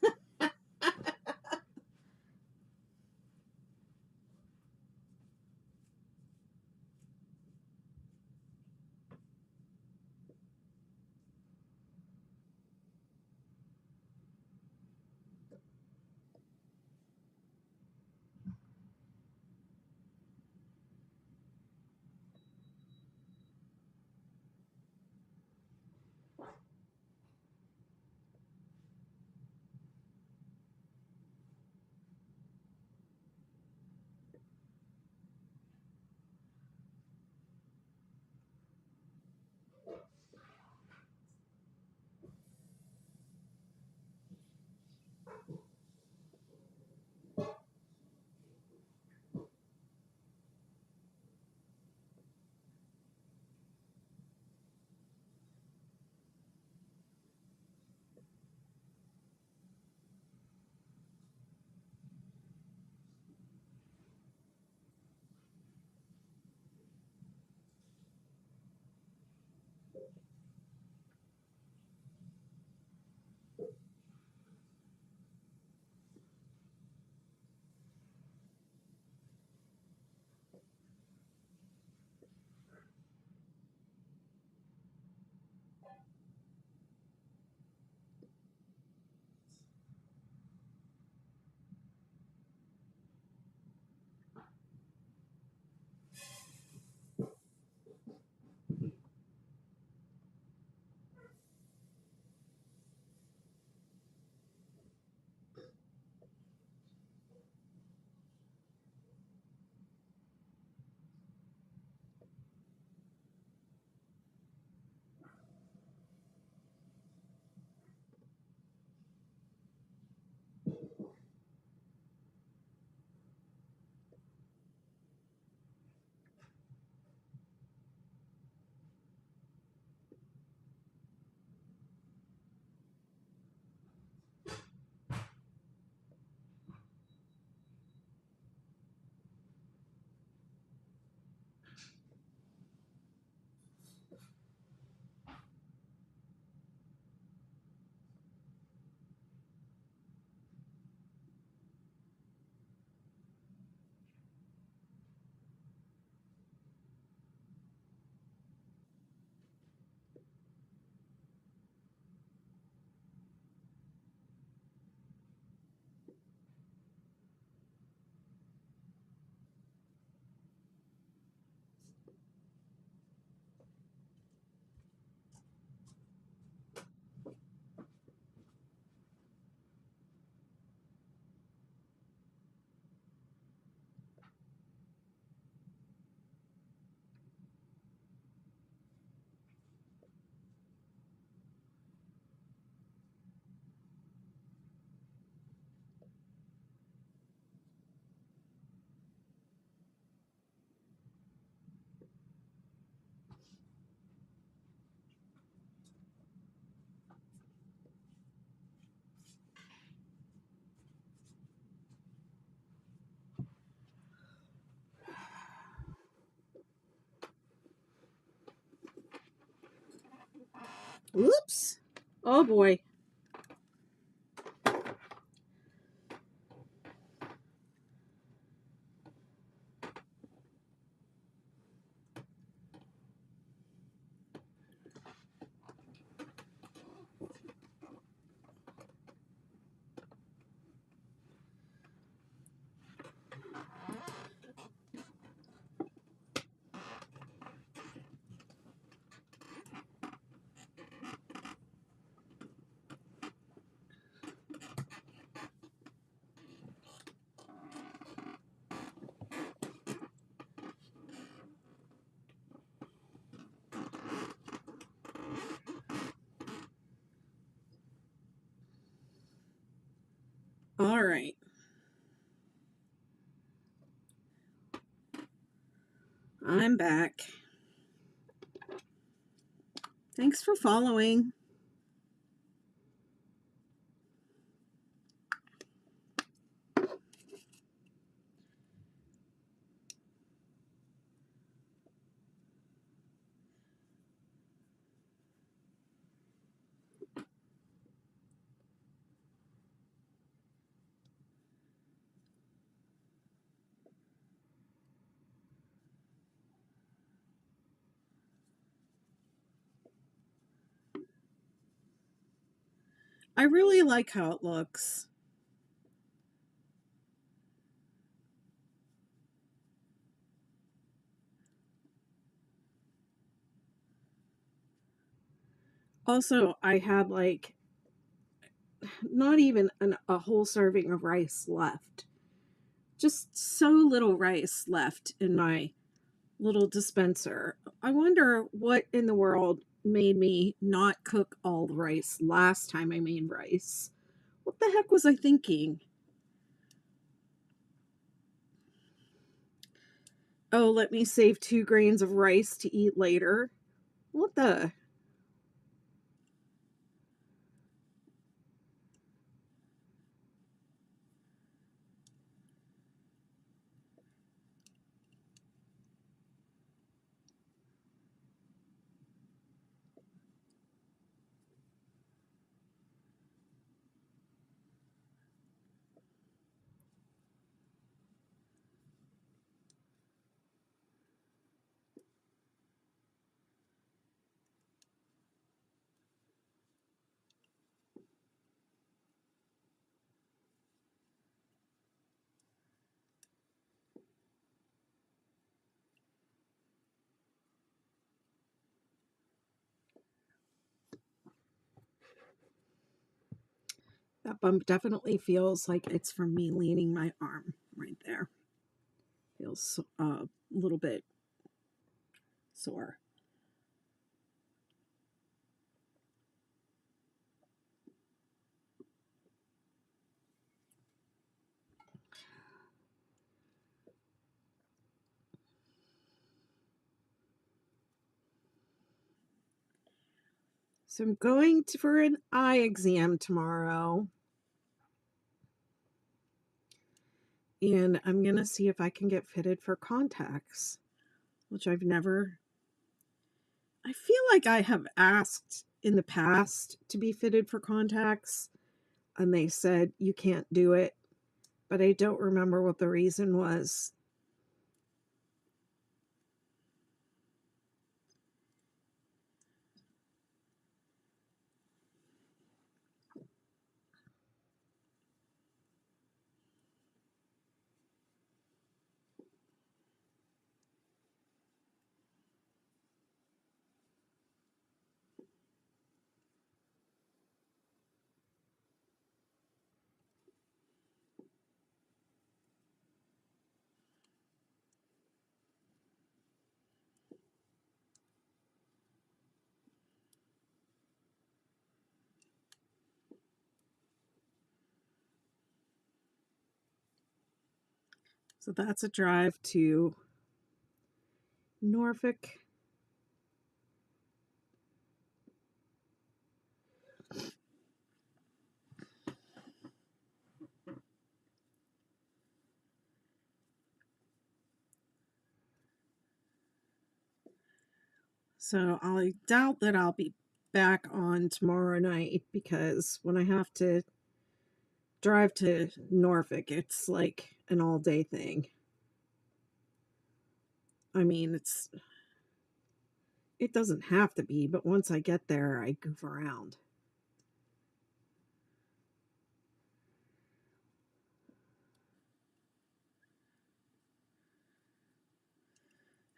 Oops. Oh boy. All right. I'm back. Thanks for following. I really like how it looks. Also, I had like not even a whole serving of rice left. Just so little rice left in my little dispenser. I wonder what in the world made me not cook all the rice last time I made rice. What the heck was I thinking? Oh, let me save 2 grains of rice to eat later. What the? That bump definitely feels like it's from me leaning my arm right there. Feels a little bit sore. So I'm going for an eye exam tomorrow. And I'm going to see if I can get fitted for contacts, which I've never. I feel like I have asked in the past to be fitted for contacts, and they said you can't do it, but I don't remember what the reason was. So that's a drive to Norfolk. So I doubt that I'll be back on tomorrow night, because when I have to drive to Norfolk, it's like an all day thing. I mean, it doesn't have to be, but once I get there, I goof around.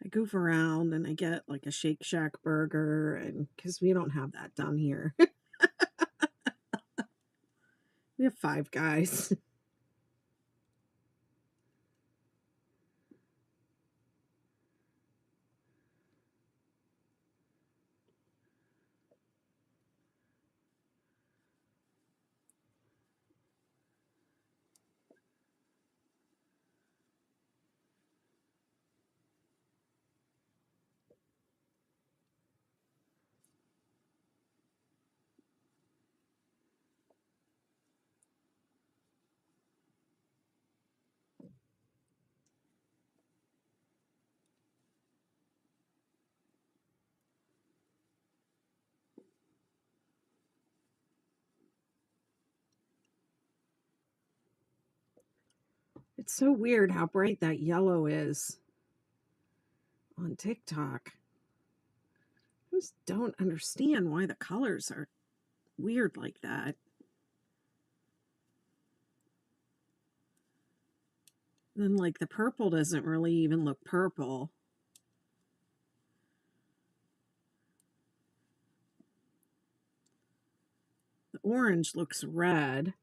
I goof around and I get like a Shake Shack burger, and because we don't have that down here. We have Five Guys. It's so weird how bright that yellow is on TikTok. I just don't understand why the colors are weird like that. Then, like, the purple doesn't really even look purple. The orange looks red.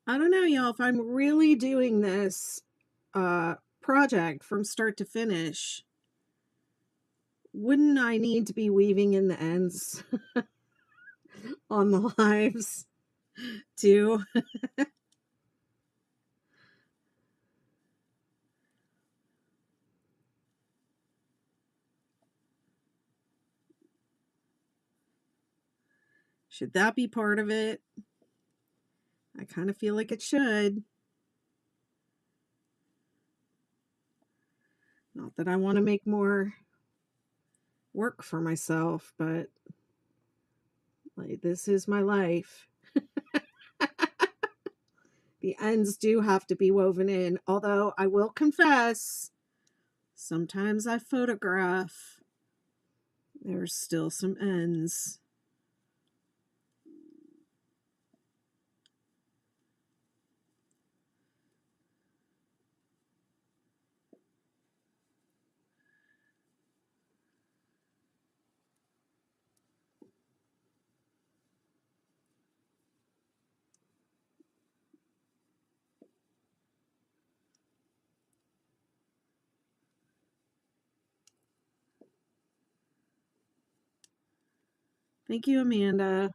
I don't know, y'all, if I'm really doing this project from start to finish, wouldn't I need to be weaving in the ends on the lives too? Should that be part of it? I kind of feel like it should. Not that I want to make more work for myself, but like, this is my life. The ends do have to be woven in, although I will confess, sometimes I photograph. There's still some ends. Thank you, Amanda.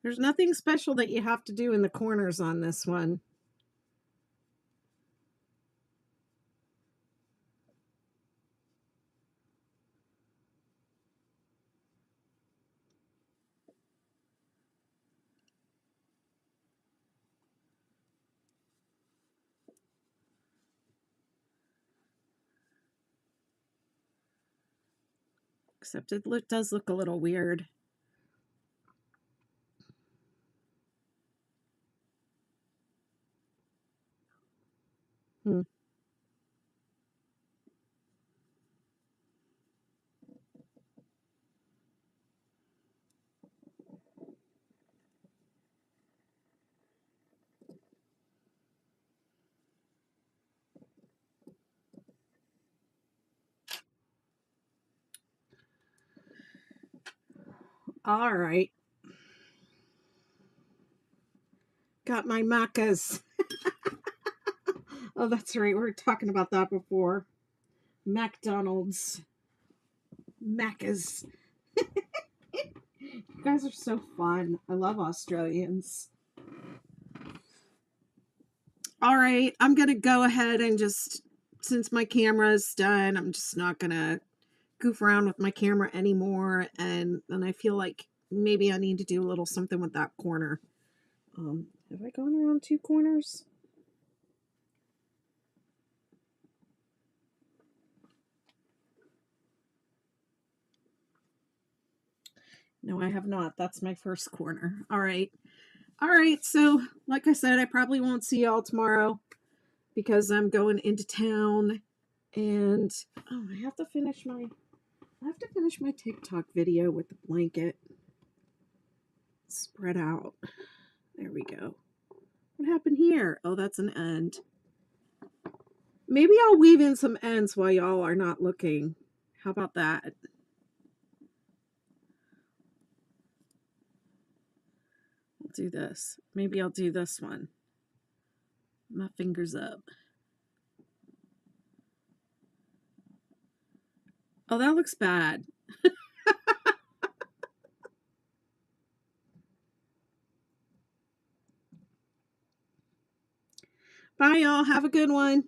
There's nothing special that you have to do in the corners on this one. Except it does look a little weird. Hmm. All right. Got my macas. Oh, that's right. We were talking about that before. McDonald's. Macas. You guys are so fun. I love Australians. All right. I'm going to go ahead and just, since my camera's done, I'm just not going to goof around with my camera anymore. And I feel like maybe I need to do a little something with that corner. Have I gone around 2 corners? No, I have not. That's my first corner. All right. All right. So, like I said, I probably won't see y'all tomorrow because I'm going into town. And oh, I have to finish my TikTok video with the blanket spread out. There we go. What happened here? Oh, that's an end. Maybe I'll weave in some ends while y'all are not looking. How about that? I'll do this. Maybe I'll do this one. My fingers up. Oh, that looks bad. Bye, y'all. Have a good one.